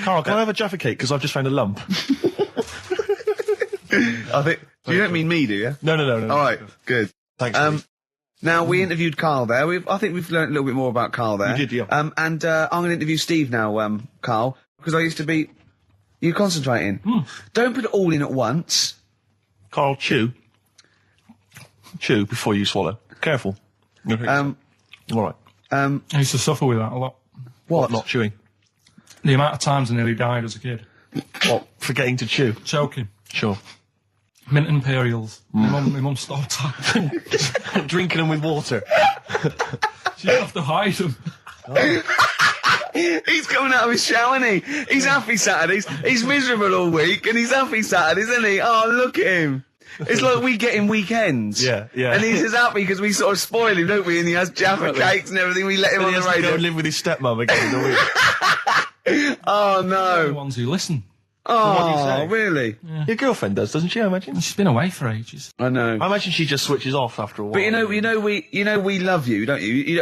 Carl, can I have a Jaffa cake? Because I've just found a lump. I think... You don't mean me, do you? No. All right, good. Thanks, Steve. Now, we interviewed Karl there. I think we've learned a little bit more about Karl there. You did, yeah. And I'm going to interview Steve now, Karl, because I used to be... You concentrating. Don't put it all in at once. Carl, chew. Chew before you swallow. Careful. All right. I used to suffer with that a lot. What? Not chewing. The amount of times I nearly died as a kid. What? Forgetting to chew. Choking. Sure. Mint Imperials. My mum stopped. Drinking them with water. She'd have to hide them. He's coming out of his shower, isn't he? He's happy Saturdays. He's miserable all week, and he's happy Saturdays, isn't he? Oh, look at him. It's like we get him weekends. Yeah. And he's just happy because we sort of spoil him, don't we? And he has Jaffa cakes and everything. We let him on He the has to go radio. and live with his stepmom again in the week. Oh, They're the no. ones who listen. What do you Oh, say? really? Your girlfriend does, doesn't she, I imagine? She's been away for ages. I know. I imagine she just switches off after a while. But we love you, don't you?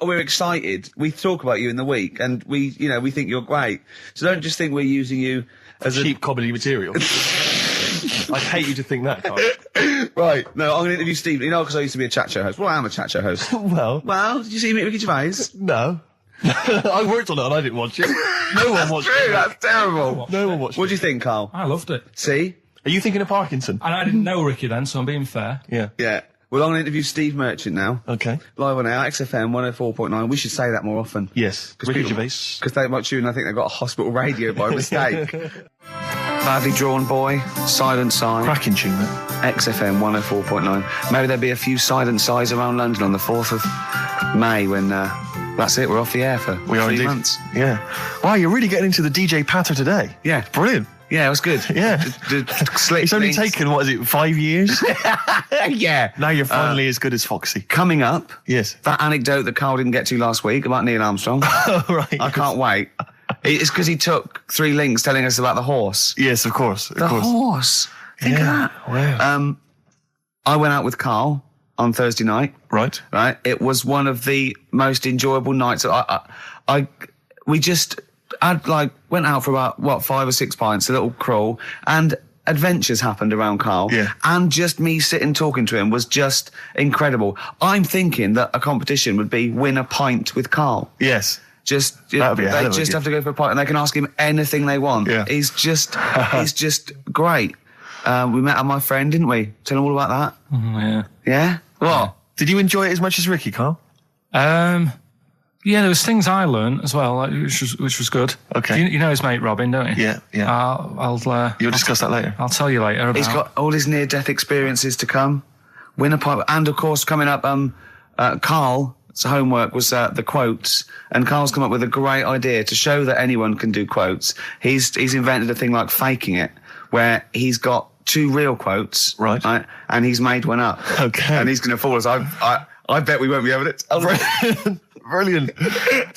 We're excited. We talk about you in the week, and we think you're great. So don't just think we're using you as cheap comedy material. I'd hate you to think that, Carl. Right. No, I'm going to interview Steve. You know, because I used to be a chat show host. Well, I am a chat show host. Well, Did you see me at Ricky Gervais? no. I worked on it and I didn't watch it. No one watched True, it. that's terrible. No one watched What it. do you think, Carl? I loved it. See? Are you thinking of Parkinson? And I didn't know Ricky then, so I'm being fair. Yeah. Yeah. Well, I'm going to interview Steve Merchant now. Okay. Live on air, XFM 104.9. We should say that more often. Yes. Ricky Gervais. Because they might tune, I think they've got a hospital radio by mistake. Badly Drawn Boy, Silent Sigh. Cracking tune, that. XFM 104.9. Maybe there'll be a few silent sighs around London on the 4th of May when, that's it, we're off the air for We are 3 indeed. months. Yeah. Wow, you're really getting into the DJ patter today. Yeah. Brilliant. Yeah, it was good. Yeah. Slick It's only things. taken, 5 years? Yeah. Now you're finally as good as Foxy. Coming up, Yes. that anecdote that Carl didn't get to last week about Neil Armstrong. Right. I can't wait. It's because he took 3 links telling us about the horse. Yes, of course. The horse. Think of that. Wow. I went out with Carl on Thursday night. Right. Right. It was one of the most enjoyable nights. We just went out for about 5 or 6 pints, a little crawl, and adventures happened around Carl. Yeah. And just me sitting talking to him was just incredible. I'm thinking that a competition would be win a pint with Carl. Yes. Just That'd be a hell they of a just gift. have to go for a pint and they can ask him anything they want. Yeah. He's just great. We met my friend, didn't we? Tell him all about that. Yeah. Yeah. What? Did you enjoy it as much as Ricky, Carl? Yeah, there was things I learned as well, which was good. Okay. You know his mate Robin, don't you? Yeah. You'll discuss that later. I'll tell you later about. He's got all his near-death experiences to come. Win a pint, and of course, coming up, Carl's homework was the quotes, and Carl's come up with a great idea to show that anyone can do quotes. He's invented a thing like faking it, where he's got 2 real quotes, Right. and he's made one up. Okay. And he's going to fool us. I bet we won't be able to. Brilliant.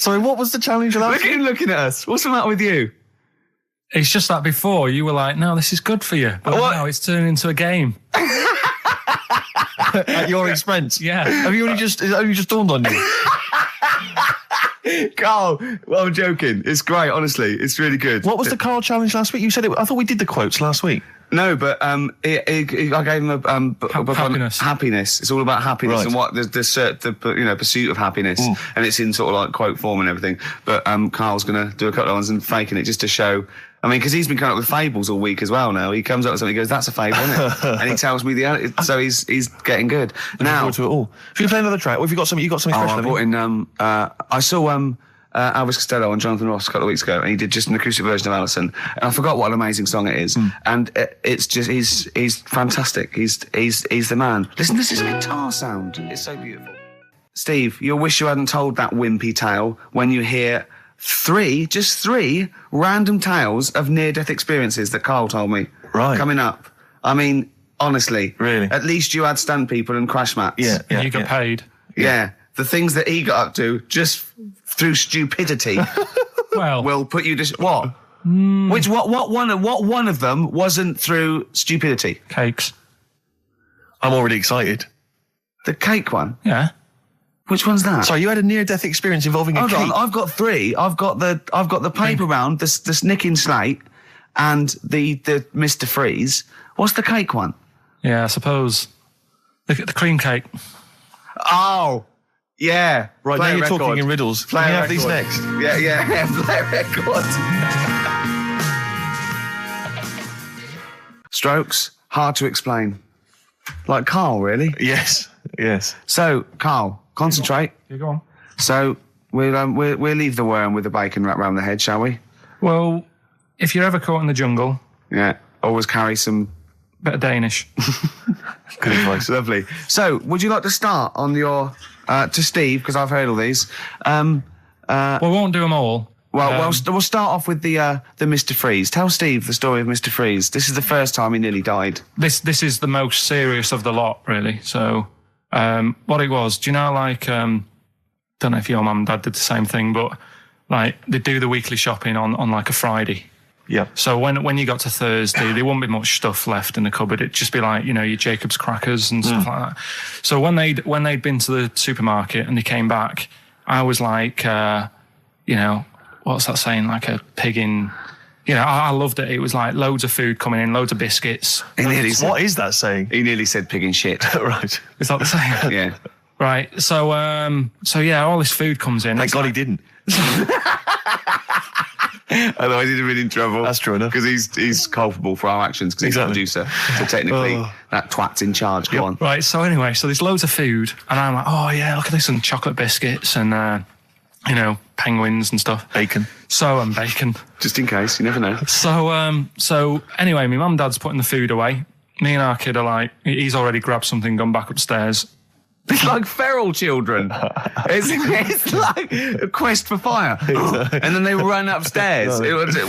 Sorry, what was the challenge of that? Look at him looking at us. What's the matter with you? It's just that before you were like, no, this is good for you, but What? now it's turning into a game. At your expense? Yeah. Have you only just dawned on you? Carl, well, I'm joking. It's great, honestly. It's really good. What was the Carl challenge last week? You said it. I thought we did the quotes last week. No, but I gave him a book on Happiness. happiness. It's all about happiness Right. and what the pursuit of happiness, and it's in sort of like quote form and everything. But Carl's gonna do a couple of ones and faking it just to show. I mean, because he's been coming up with fables all week as well. Now he comes up with something, he goes, "That's a fable, isn't it?" And he tells me so he's getting good. Now, Forward to it all. Should we play another track? Or have you got something? You got something special? I brought in. I saw Elvis Costello and Jonathan Ross a couple of weeks ago, and he did just an acoustic version of Alison. And I forgot what an amazing song it is. And it's just he's fantastic. He's the man. Listen to this guitar sound. It's so beautiful. Steve, you'll wish you hadn't told that wimpy tale when you hear just three random tales of near-death experiences that Carl told me. Right. Coming up. I mean, honestly. Really? At least you had stunt people and crash mats. Yeah. You got paid. Yeah. The things that he got up to just through stupidity Well, will put you to what? What one of them wasn't through stupidity? cakes. I'm already excited. The cake one. Yeah. Which one's that? Sorry, you had a near-death experience involving a Hold cake. on, I've got 3. I've got the paper round, the nicking slate, and the Mr. Freeze. What's the cake one? Yeah, I suppose the cream cake. Oh, yeah. Right, Play now a you're record. talking in riddles. Play Can a we have these record. next? Yeah. Play a record. Strokes, hard to explain. Like Karl, really. Yes. So, Karl, concentrate. You go on. So we'll leave the worm with the bacon wrapped around the head, shall we? Well, if you're ever caught in the jungle, Yeah. Always carry some. bit of Danish. Good advice. Lovely. So, would you like to start on your to Steve, because I've heard all these. We won't do them all. We'll start off with the Mr. Freeze. Tell Steve the story of Mr. Freeze. This is the first time he nearly died. This is the most serious of the lot, really. So, what it was, do you know, like, don't know if your mum and dad did the same thing, but like they do the weekly shopping on like a Friday. Yeah. So when you got to Thursday, there wouldn't be much stuff left in the cupboard. It'd just be like, you know, your Jacob's crackers and stuff like that. So when they'd been to the supermarket and they came back, I was like, you know, what's that saying? Like a pig in, you know, I loved it. It was like loads of food coming in, loads of biscuits. What is that saying? He nearly said pig in shit. Right. Is that the saying? Yeah. Right. So yeah, all this food comes in. Thank God he didn't. Otherwise he'd have been in trouble. That's true enough. Because he's culpable for our actions because Exactly. he's the producer. So technically, that twat's in charge. Go on. Right, so anyway, so there's loads of food, and I'm like, oh yeah, look at this, and chocolate biscuits, and you know, penguins and stuff. Bacon. And bacon. Just in case, you never know. So anyway, my mum and dad's putting the food away. Me and our kid are like, he's already grabbed something, gone back upstairs. It's like feral children. It's like a quest for fire. And then they run upstairs.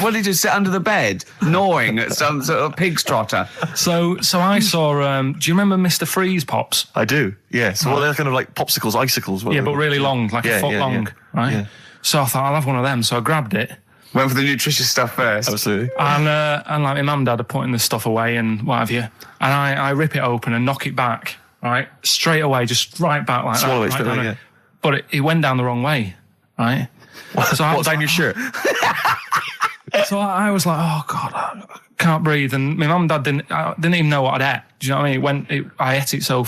What did he just sit under the bed, gnawing at some sort of pig's trotter? So I saw, do you remember Mr. Freeze Pops? I do, yeah. So they're kind of like popsicles, icicles. Yeah, but really long, like a foot long, right? Yeah. So I thought, I'll have one of them. So I grabbed it. Went for the nutritious stuff first. Absolutely. And like my mum and dad are putting this stuff away and what have you. And I rip it open and knock it back, right? Straight away, just right back like Swallow that. it straight away, yeah. But it went down the wrong way, right? So What, down your shirt? So I was like, oh God, I can't breathe. And my mum and dad didn't even know what I'd ate. Do you know what I mean? I ate it so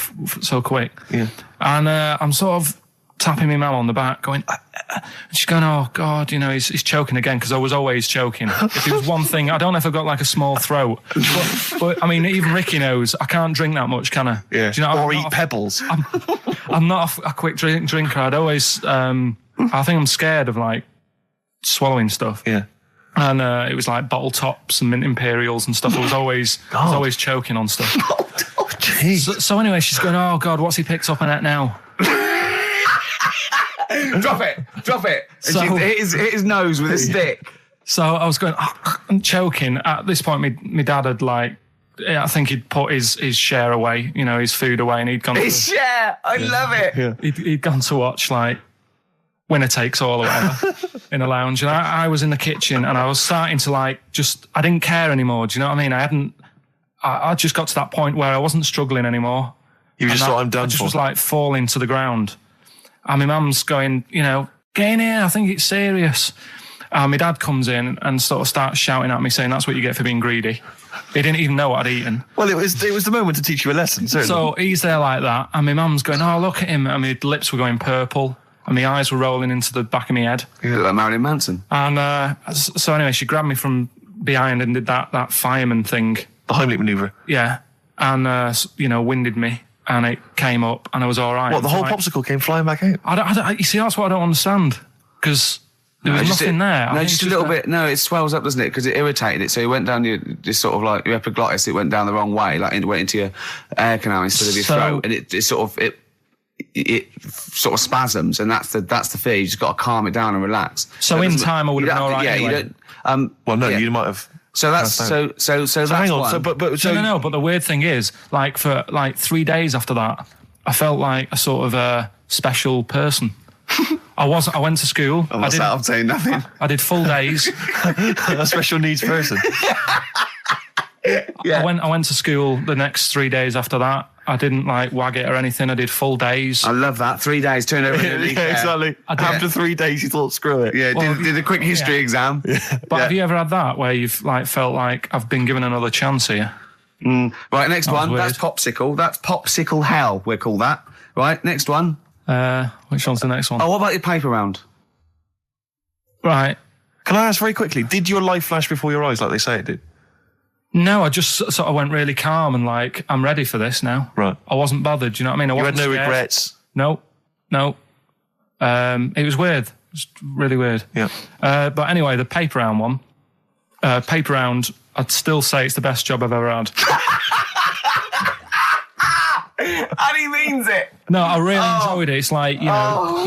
quick. Yeah. And I'm sort of tapping my mum on the back, going, and she's going, oh God, you know, he's choking again, because I was always choking. If it was one thing, I don't know if I've got like a small throat, but I mean, even Ricky knows I can't drink that much, can I? Yeah. Do you know, or eat pebbles. I'm not a quick drinker. I'd always, I think I'm scared of like swallowing stuff. Yeah. And it was like bottle tops and mint imperials and stuff. I was always choking on stuff. Oh, jeez. So anyway, she's going, oh God, what's he picked up on it now? Drop it. So- And she hit his nose with a stick. So I was going, I'm choking. At this point, my dad had like, I think he'd put his share away, you know, his food away, and he'd gone. Yeah, I love it. Yeah. He'd gone to watch like Winner Takes All or whatever in a lounge, and I was in the kitchen, and I was starting to like I didn't care anymore. Do you know what I mean? I just got to that point where I wasn't struggling anymore. You just thought, I'm done I just for. was like falling to the ground. And my mum's going, you know, get in here, I think it's serious. And my dad comes in and sort of starts shouting at me, saying that's what you get for being greedy. He didn't even know what I'd eaten. Well, it was the moment to teach you a lesson, certainly. So he's there like that, and my mum's going, oh, look at him. And my lips were going purple, and my eyes were rolling into the back of my head. You look like Marilyn Manson. And so anyway, she grabbed me from behind and did that fireman thing. The Heimlich manoeuvre. Yeah. And, you know, winded me. And it came up, and I was all right. What, the whole like, popsicle came flying back out? you see, that's what I don't understand. Because there was nothing there. No, just a little bit. No, it swells up, doesn't it? Because it irritated it. So it went down this sort of like your epiglottis. It went down the wrong way, like it went into your air canal instead of your throat, and it sort of spasms, and that's the fear. You just got to calm it down and relax. So in time, I would have been all right. Yeah, anyway. you don't. Well, no, yeah. you might have. So that's so that's hang on. one. So, but No. But the weird thing is, like for like 3 days after that, I felt like a sort of a special person. I went to school. I'm saying nothing. I did full days. a special needs person. Yeah. I went to school the next 3 days after that, I didn't like wag it or anything. I did full days. I love that. 3 days, turned over a leaf. Exactly. After 3 days, you thought, screw it. Yeah, did a quick history exam. But have you ever had that where you've like felt like I've been given another chance here? Right, next one. weird. That's popsicle. That's popsicle hell, we'll call that. Right, next one. Which one's the next one? Oh, what about your paper round? Right. Can I ask very quickly, did your life flash before your eyes like they say it did? No, I just sort of went really calm and like, I'm ready for this now. Right. I wasn't bothered, do you know what I mean? You had no regrets? No. It was weird. It was really weird. Yeah. But anyway, the paper round one. Paper round, I'd still say it's the best job I've ever had. And he means it. No, I really enjoyed it. It's like, you know,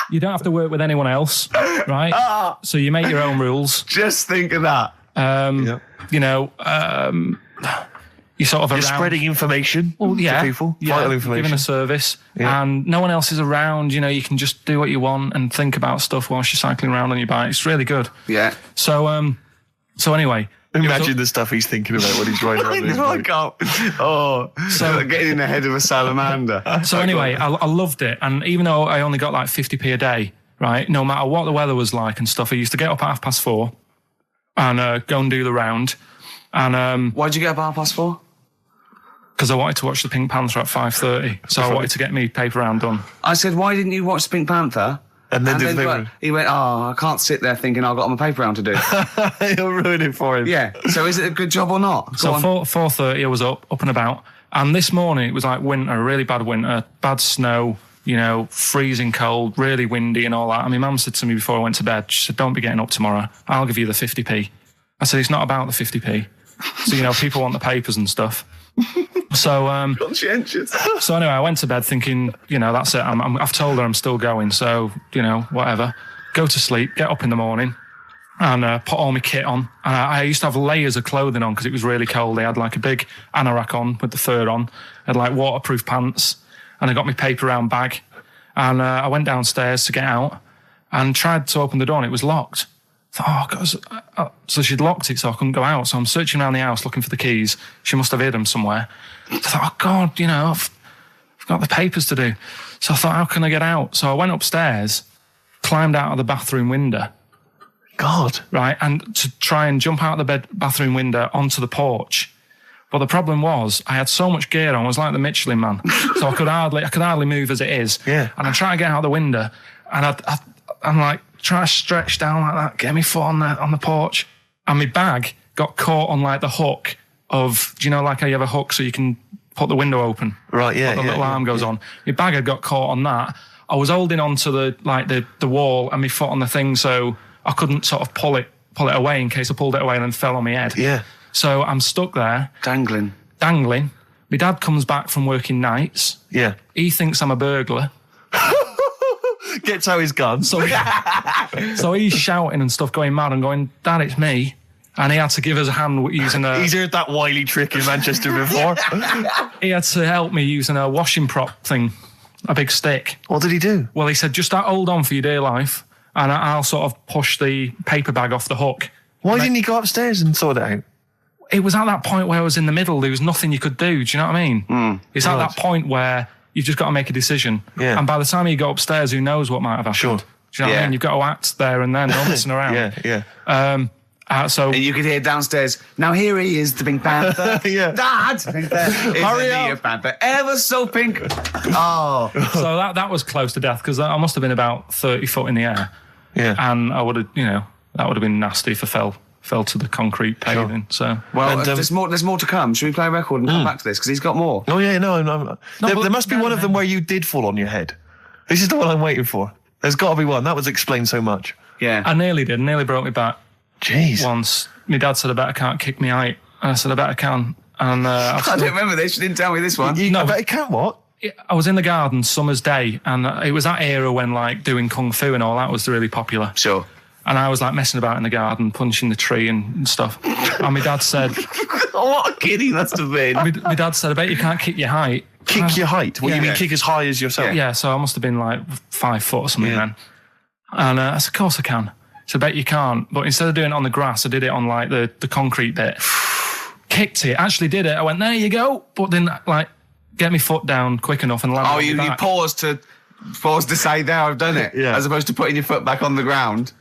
you don't have to work with anyone else, right? So you make your own rules. Just think of that. You know, you sort of You're around. spreading information to people, vital information. Giving a service, and no one else is around. You know, you can just do what you want and think about stuff whilst you're cycling around on your bike. It's really good. Yeah. So anyway. Imagine the stuff he's thinking about when he's riding around his bike. So getting in the head of a salamander. So anyway, I loved it. And even though I only got like 50p a day, right, no matter what the weather was like and stuff, I used to get up at 4:30 and go and do the round. And why'd you get up at 4:30? Because I wanted to watch the Pink Panther at 5:30. So I wanted to get me paper round done. I said, why didn't you watch the Pink Panther? And then he went, I can't sit there thinking I've got my paper round to do. You'll ruin it for him. Yeah. So is it a good job or not? So 4:30 I was up and about. And this morning it was like winter, really bad winter, bad snow, you know, freezing cold, really windy and all that. And my mum said to me before I went to bed, she said, don't be getting up tomorrow. I'll give you the 50p. I said, it's not about the 50p. So, you know, people want the papers and stuff. So, conscientious. So anyway, I went to bed thinking, you know, that's it. I've told her I'm still going. So, you know, whatever. Go to sleep, get up in the morning and put all my kit on. And I used to have layers of clothing on because it was really cold. I had like a big anorak on with the fur on. I had like waterproof pants and I got my paper round bag. And I went downstairs to get out and tried to open the door and it was locked. I thought, so she'd locked it so I couldn't go out. So I'm searching around the house looking for the keys. She must have hid them somewhere. I thought, oh God, you know, I've got the papers to do. So I thought, how can I get out? So I went upstairs, climbed out of the bathroom window. God. Right, and to try and jump out of the bathroom window onto the porch. But the problem was I had so much gear on, I was like the Michelin Man. So I could hardly move as it is. Yeah. And I try to get out the window and I'm like, try to stretch down like that, get my foot on the porch. And my bag got caught on like the hook of, do you know, like how you have a hook so you can put the window open? Right, yeah. The little arm goes on. My bag had got caught on that. I was holding onto the wall and my foot on the thing so I couldn't sort of pull it away in case I pulled it away and then fell on my head. Yeah. So I'm stuck there. Dangling. My dad comes back from working nights. Yeah. He thinks I'm a burglar. Gets out his gun. So he's shouting and stuff, going mad and going, Dad, it's me. And he had to give us a hand using a... He's heard that wily trick in Manchester before. He had to help me using a washing prop thing, a big stick. What did he do? Well, he said, just hold on for your dear life and I'll sort of push the paper bag off the hook. Why didn't he go upstairs and sort it out? It was at that point where I was in the middle. There was nothing you could do. Do you know what I mean? It's at that point where you've just got to make a decision. Yeah. And by the time you go upstairs, who knows what might have happened? Sure. Do you know what I mean? You've got to act there and then, not messing around. Yeah. So and you could hear downstairs, now here he is, the Pink Panther. Yeah. Dad! Hurry up. Panther, ever so pink. Oh. So that was close to death because I must have been about 30 foot in the air. Yeah. And I would have, you know, that would have been nasty if I fell to the concrete paving. Sure. So well, there's more to come. Should we play a record and come back to this? Because he's got more. Oh yeah, no. There must be one of them where you did fall on your head. This is the one I'm waiting for. There's got to be one. That was explained so much. Yeah. I nearly did. Nearly broke my back. Jeez. Once. My dad said, I bet I can't kick me height. And I said, I bet I can. And I don't remember this. You didn't tell me this one. I bet I can what? I was in the garden summer's day and it was that era when like doing kung fu and all that was really popular. Sure. And I was like messing about in the garden, punching the tree and stuff. And my dad said... What a kid he must have been. My dad said, I bet you can't kick your height. Kick your height? What, you mean kick as high as yourself? Yeah, so I must have been like 5 foot or something then. And I said, of course I can. So I bet you can't. But instead of doing it on the grass, I did it on like the concrete bit. kicked it, actually did it. I went, there you go. But then, like, get my foot down quick enough and land. Oh, you paused to say, there, I've done it, as opposed to putting your foot back on the ground.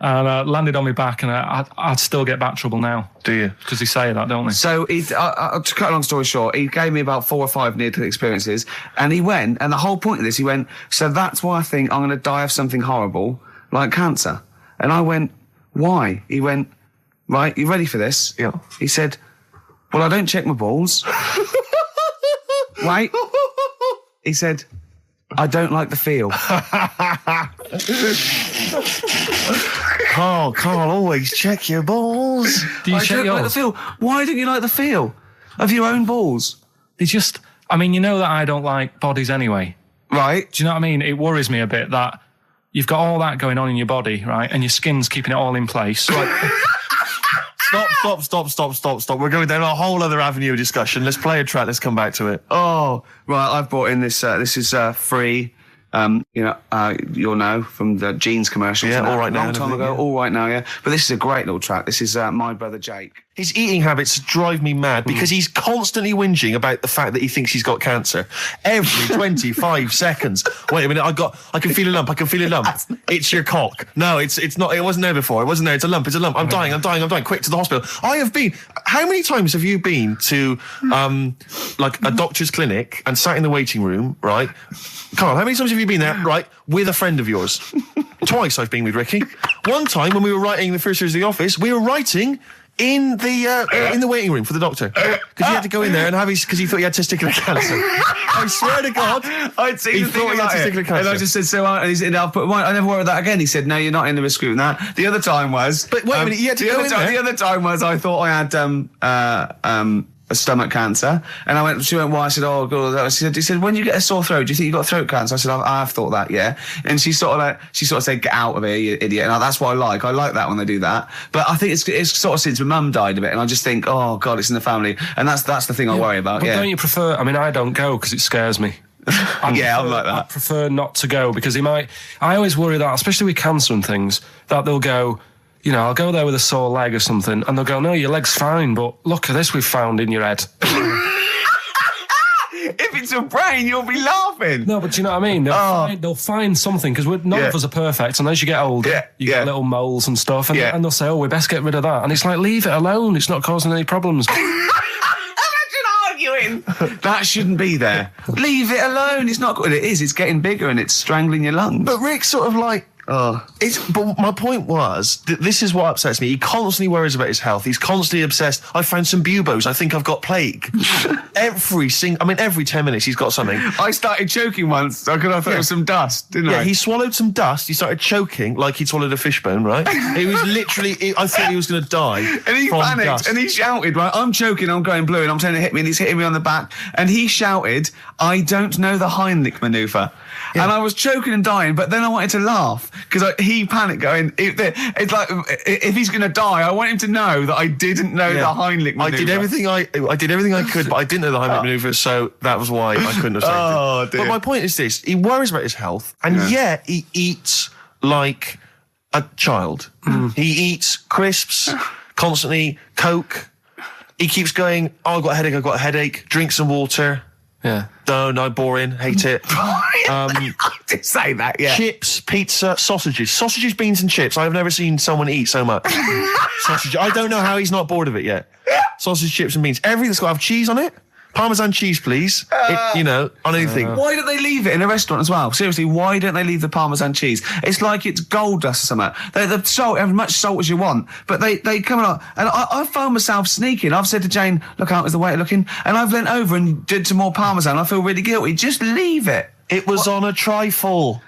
And landed on my back, and I'd still get back trouble now. Do you? Because they say that, don't they? So, to cut a long story short, he gave me about 4 or 5 near-death experiences, and he went, and the whole point of this, he went, so that's why I think I'm going to die of something horrible, like cancer. And I went, why? He went, right, you ready for this? Yeah. He said, well, I don't check my balls. Wait. He said, I don't like the feel. Carl, always check your balls. Do you I check don't like the yours? feel. Why don't you like the feel of your own balls? They just, I mean, you know that I don't like bodies anyway. Right. Do you know what I mean? It worries me a bit that you've got all that going on in your body, right? And your skin's keeping it all in place. Stop. We're going down a whole other avenue of discussion. Let's play a track. Let's come back to it. Oh, right. I've brought in this. This is free. You'll know from the jeans commercials. Yeah, All Right Now. Long time ago. Yeah. All Right Now, yeah. But this is a great little track. This is My Brother Jake. His eating habits drive me mad because he's constantly whinging about the fact that he thinks he's got cancer. Every 25 seconds. Wait a minute, I can feel a lump. It's your cock. No, it's not. It wasn't there before. It wasn't there. It's a lump. I'm dying. Quick to the hospital. I have been. How many times have you been to like a doctor's clinic and sat in the waiting room, right? Carl, how many times have you been there, right, with a friend of yours? Twice I've been with Ricky. One time when we were writing the first series of The Office, we were writing in the waiting room for the doctor because he had to go in there and have because he thought he had testicular cancer. I swear to God, I'd seen he the thing thought he had about testicular it. cancer. And I just said, so and he said, I'll put mine. I never worried that again. He said, no, you're not in the risk group. That the other time was. But wait a minute, you had to go in there. The other time was I thought I had a stomach cancer, and she went, why? I said, oh God. He said, when you get a sore throat, do you think you got throat cancer? I said, I've thought that, yeah. And she sort of said, get out of here, you idiot. And that's what I like. I like that when they do that. But I think it's sort of since my mum died of it, and I just think, oh God, it's in the family, and that's the thing I worry about. But yeah. don't you prefer? I mean, I don't go because it scares me. I'm like that. I prefer not to go because he might. I always worry that, especially with cancer and things, that they'll go. You know, I'll go there with a sore leg or something, and they'll go, no, your leg's fine, but look at this we've found in your head. If it's a brain, you'll be laughing. No, but do you know what I mean? They'll find something, because none of us are perfect, and as you get older, you get little moles and stuff, and they'll say, oh, we best get rid of that. And it's like, leave it alone. It's not causing any problems. Imagine arguing. That shouldn't be there. Leave it alone. It's not good. It is. It's getting bigger, and it's strangling your lungs. But Rick's sort of like, but my point was, this is what upsets me. He constantly worries about his health. He's constantly obsessed. I found some buboes. I think I've got plague. every 10 minutes he's got something. I started choking once. I thought it was some dust, didn't I? Yeah, he swallowed some dust. He started choking like he'd swallowed a fishbone, right? It was literally, I thought he was going to die. And he panicked dust. and he shouted, right, I'm choking, I'm going blue, and I'm telling him to hit me, and he's hitting me on the back. And he shouted, I don't know the Heimlich manoeuvre. Yeah. And I was choking and dying, but then I wanted to laugh because he panicked going, it's like, if he's going to die, I want him to know that I didn't know the Heimlich manoeuvre. I did everything I could, but I didn't know the Heimlich manoeuvre, so that was why I couldn't have saved him. Dear. But my point is this, he worries about his health, and yet he eats like a child. He eats crisps, constantly, Coke. He keeps going, I've got a headache, drink some water. Yeah. No, boring, hate it. To say that, yeah. Chips, pizza, sausages, beans and chips. I've never seen someone eat so much. Sausage. I don't know how he's not bored of it yet. Sausage, chips and beans. Everything that's got to have cheese on it. Parmesan cheese, please. On anything. Why don't they leave it in a restaurant as well? Seriously, why don't they leave the Parmesan cheese? It's like it's gold dust or something. The salt, as much salt as you want, but they come along. And I found myself sneaking. I've said to Jane, look out, is the waiter looking? And I've leant over and did some more Parmesan. I feel really guilty. Just leave it. It was on a trifle.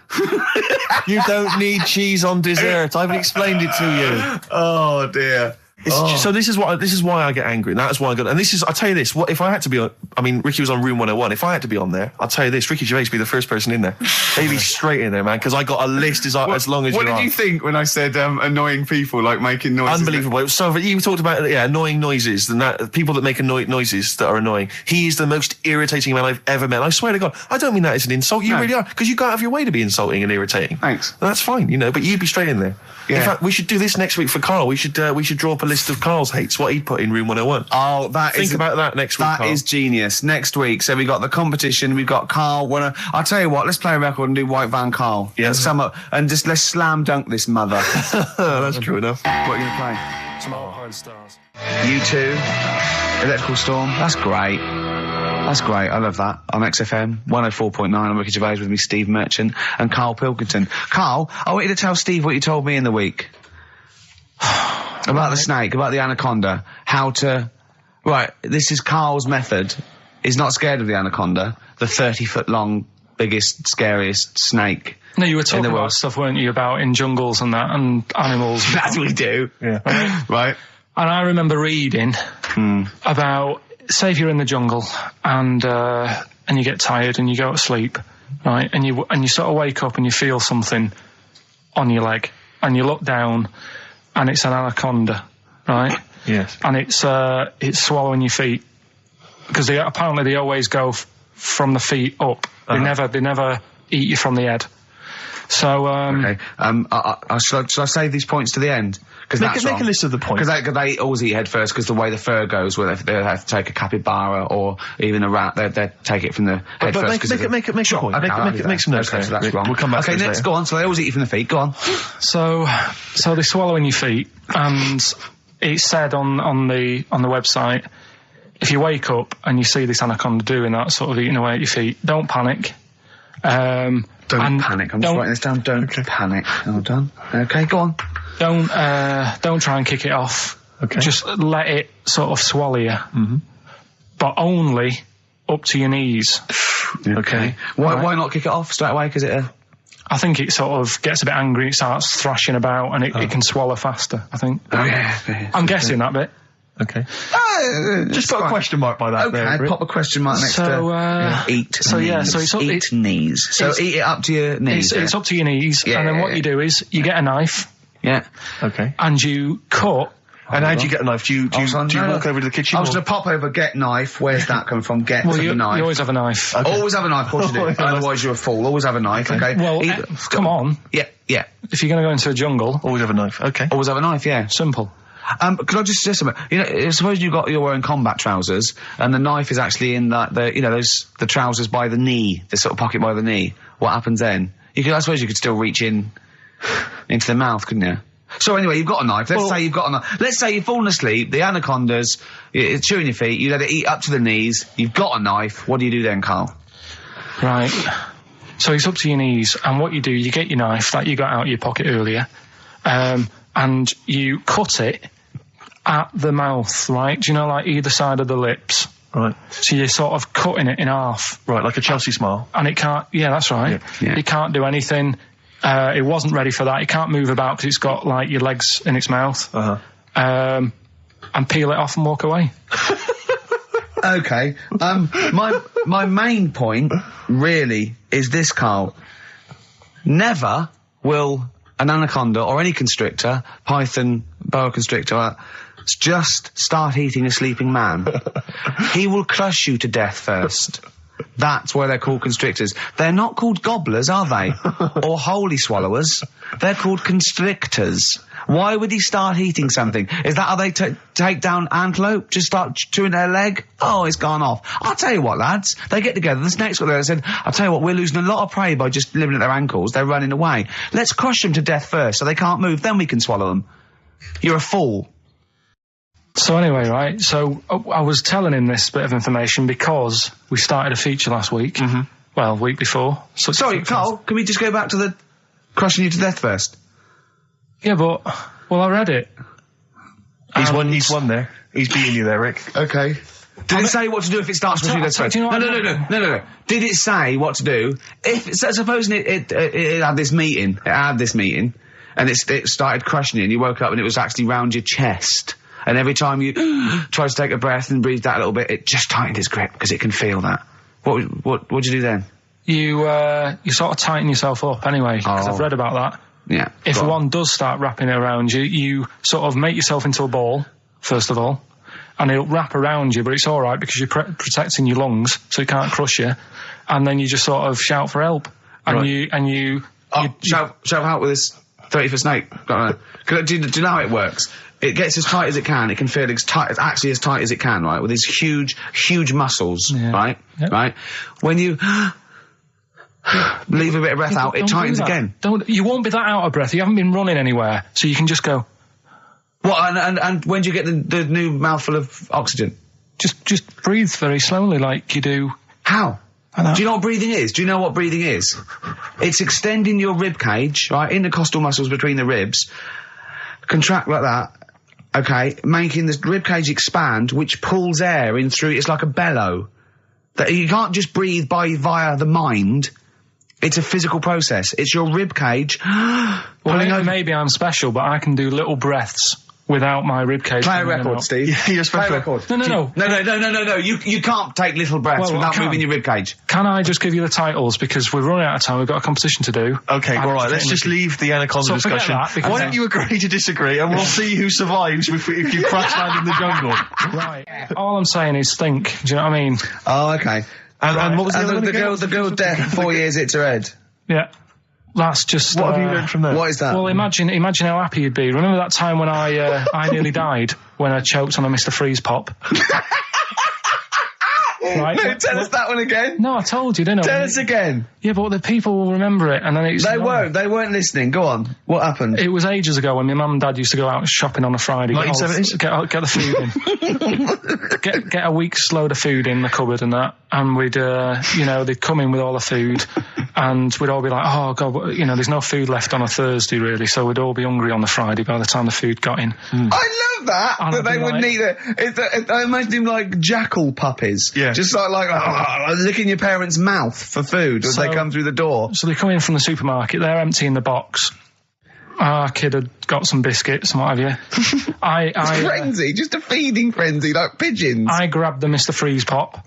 You don't need cheese on dessert. I've explained it to you. Oh, dear. So this is why I get angry, and that's why I got. And I'll tell you this: what if I had to be on? I mean, Ricky was on Room 101. If I had to be on there, I'll tell you this: Ricky Gervais would be the first person in there. They'd be straight in there, man, because I got a list as long as you are. What did you think when I said annoying people, like making noises? Unbelievable. So you talked about annoying noises, and people that make noises that are annoying. He is the most irritating man I've ever met. And I swear to God, I don't mean that as an insult. You really are, because you go out of your way to be insulting and irritating. Thanks. And that's fine, but you'd be straight in there. Yeah. In fact, we should do this next week for Karl. We should draw up a list of Karl's hates, what he'd put in room 101. Oh, Think about that next week, That Karl. is genius. Next week, so we got the competition. We've got Karl. I'll tell you what. Let's play a record and do White Van Karl. Yeah. Let's sum up and just let's slam dunk this mother. That's true enough. What are you gonna play? Some Alpine Stars. U2, Electrical Storm. That's great. That's great. I love that. On XFM 104.9. I'm Ricky Gervais with me, Steve Merchant and Karl Pilkington. Karl, I want you to tell Steve what you told me in the week about the snake, about the anaconda. Right. This is Karl's method. He's not scared of the anaconda, the 30-foot long, biggest, scariest snake. No, you were talking the world. about stuff, weren't you, about in jungles and that, and animals. That's what we do. Yeah. Right. And I remember reading about, say if you're in the jungle and you get tired and you go to sleep, right, and you sort of wake up and you feel something on your leg, and you look down, and it's an anaconda, right? Yes. And it's swallowing your feet, because apparently they always go from the feet up. They never eat you from the head. So Okay. Shall I save these points to the end? Because Make a list of the points. Because they always eat head first, because the way the fur goes, where they have to take a capybara or even a rat, they take it from the head But first. make a point. Make some notes. Okay, so that's wrong. We'll come back to Okay, this next, later. go on. So they always eat you from the feet. Go on. So they swallow in your feet, and it said on the website, if you wake up and you see this anaconda doing that, sort of eating away at your feet, don't panic. Don't panic. I'm just writing this down. Don't panic. Well done. Okay, go on. Don't try and kick it off. Okay. Just let it sort of swallow you, but only up to your knees. Okay. Why not kick it off straight away? Because I think it sort of gets a bit angry. It starts thrashing about, and it can swallow faster, I think. Oh yeah. I'm guessing that bit. Okay. Just put a question mark by that. Okay, there, pop a question mark next So, to eat. so knees. yeah, so it's eat knees. So eat it up to your knees. It's up to your knees, Yeah, and then what yeah. you do is you get a knife Yeah. Okay. and you cut. And how do you get a knife? Do you walk over to the kitchen? I was going to pop over, get knife. Where's that coming from? Get Well, to you the knife. always have a knife. Always have a knife, of course you do. Otherwise you're a fool. Always have a knife, okay? Well, Eat- come on. Yeah. If you're going to go into a jungle, Always have a knife. Okay. Always have a knife, yeah. simple. Could I just suggest something? You know, suppose you're wearing combat trousers, and the knife is actually in the trousers by the knee, the sort of pocket by the knee. What happens then? I suppose you could still reach in into the mouth, couldn't you? So anyway, you've got a knife. Let's say you've got a knife. Let's say you've fallen asleep. The anaconda's it's chewing your feet. You let it eat up to the knees. You've got a knife. What do you do then, Karl? Right. So it's up to your knees, and what you do, you get your knife that you got out of your pocket earlier, and you cut it at the mouth, right? Do you know, like either side of the lips? Right. So you're sort of cutting it in half. Right, like a Chelsea smile. And it can't, yeah, that's right. Yeah. It can't do anything. It wasn't ready for that. It can't move about because it's got like your legs in its mouth. And peel it off and walk away. Okay. My main point really is this, Karl. Never will an anaconda or any constrictor, python, boa constrictor, just start eating a sleeping man. He will crush you to death first. That's why they're called constrictors. They're not called gobblers, are they? Or holy swallowers. They're called constrictors. Why would he start eating something? Is that how they take down antelope? Just start chewing their leg? Oh, it's gone off. I'll tell you what, lads. They get together. The snakes got there and said, I'll tell you what, we're losing a lot of prey by just living at their ankles. They're running away. Let's crush them to death first so they can't move. Then we can swallow them. You're a fool. So anyway, right, so I was telling him this bit of information because we started a feature last week. Well, week before. Sorry, Karl, can we just go back to the crushing you to death first? Yeah, but, well, I read it. He's won there. He's beating you there, Rick. Okay. Did it say what to do if it starts crushing you to death first? do you know what No. Did it say what to do? Supposing it had this meeting, and it started crushing you, and you woke up and it was actually round your chest. And every time you tried to take a breath and breathed out a little bit, it just tightened his grip because it can feel that. What'd you do then? You sort of tighten yourself up anyway, because I've read about that. Yeah. If one does start wrapping it around you, you sort of make yourself into a ball, first of all, and it'll wrap around you, but it's all right because you're protecting your lungs, so it can't crush you. And then you just sort of shout for help, and Right. you shout out with this. 30-foot snake. Do you know how it works? It gets as tight as it can. It can feel as tight as it can, right? With these huge muscles, right? Yep. Right? When you leave a bit of breath out, it tightens again. You won't be that out of breath. You haven't been running anywhere, so you can just go. What? And when do you get the new mouthful of oxygen? Just breathe very slowly, like you do. How? Do you know what breathing is? Do you know what breathing is? It's extending your rib cage, right? Intercostal muscles between the ribs. Contract like that. Okay, making the rib cage expand, which pulls air in through. It's like a bellow. That you can't just breathe via the mind. It's a physical process. It's your rib cage. Well, maybe I'm special, but I can do little breaths without my rib cage. Play a record, Steve. Yeah, you're special. Play a record. No. You can't take little breaths without moving your rib cage. Can I just give you the titles, because we're running out of time? We've got a competition to do. Okay, all right. Let's just leave the anaconda discussion. Why don't you agree to disagree, and we'll see who survives if you crash land in the jungle. Right. All I'm saying is think. Do you know what I mean? Oh, okay. And what was the girl deaf 4 years hit her head. Yeah. That's just. What have you learned from that? What is that? Well, imagine how happy you'd be. Remember that time when I nearly died when I choked on a Mr. Freeze pop? Right? No, tell us that one again. No, I told you, didn't I? Tell us again. Yeah, but the people will remember it, and then it's. They weren't listening. Go on. What happened? It was ages ago when my mum and dad used to go out shopping on a Friday. 1970s? Get the food in. get a week's load of food in the cupboard and that, and we'd, they'd come in with all the food, and we'd all be like, oh God, there's no food left on a Thursday really, so we'd all be hungry on the Friday by the time the food got in. I love that they wouldn't eat it. I imagine him like jackal puppies. Yeah. Just like licking your parents' mouth for food as they come through the door. So they come in from the supermarket, they're emptying the box. Our kid had got some biscuits and what have you. Frenzy, just a feeding frenzy, like pigeons. I grabbed the Mr. Freeze pop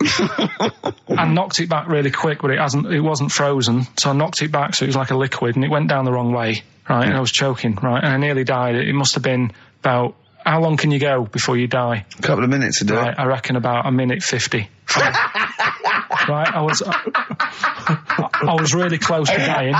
and knocked it back really quick, but it wasn't frozen, so I knocked it back so it was like a liquid, and it went down the wrong way, right? And I was choking, right? And I nearly died. It must have been about, how long can you go before you die? A couple of minutes to do it. I reckon about a minute 50. Right, I was really close to dying.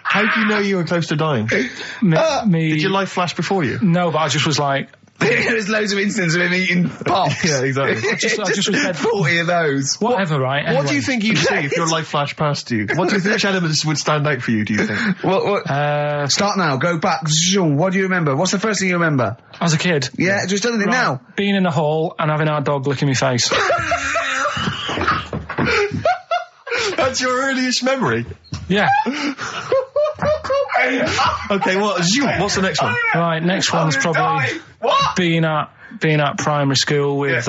How do you know you were close to dying? Did your life flash before you? No, but I just was like... There's loads of instances of him eating pops. Yeah, exactly. I just was dead. 40 of those. Whatever, right? Anyway. What do you think you'd see if your life flashed past you? What do you think, which elements would stand out for you, do you think? Start now, go back. What do you remember? What's the first thing you remember? As a kid? Yeah, just tell it now. Being in the hall and having our dog licking my face. That's your earliest memory? Yeah. Okay, what's the next one? Right, next one's probably being at primary school with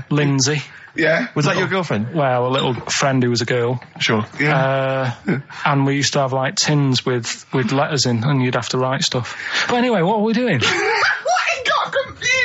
Lindsay. Yeah. Was that your girlfriend? Well, a little friend who was a girl. Sure. Yeah. And we used to have like tins with letters in, and you'd have to write stuff. But anyway, what were we doing?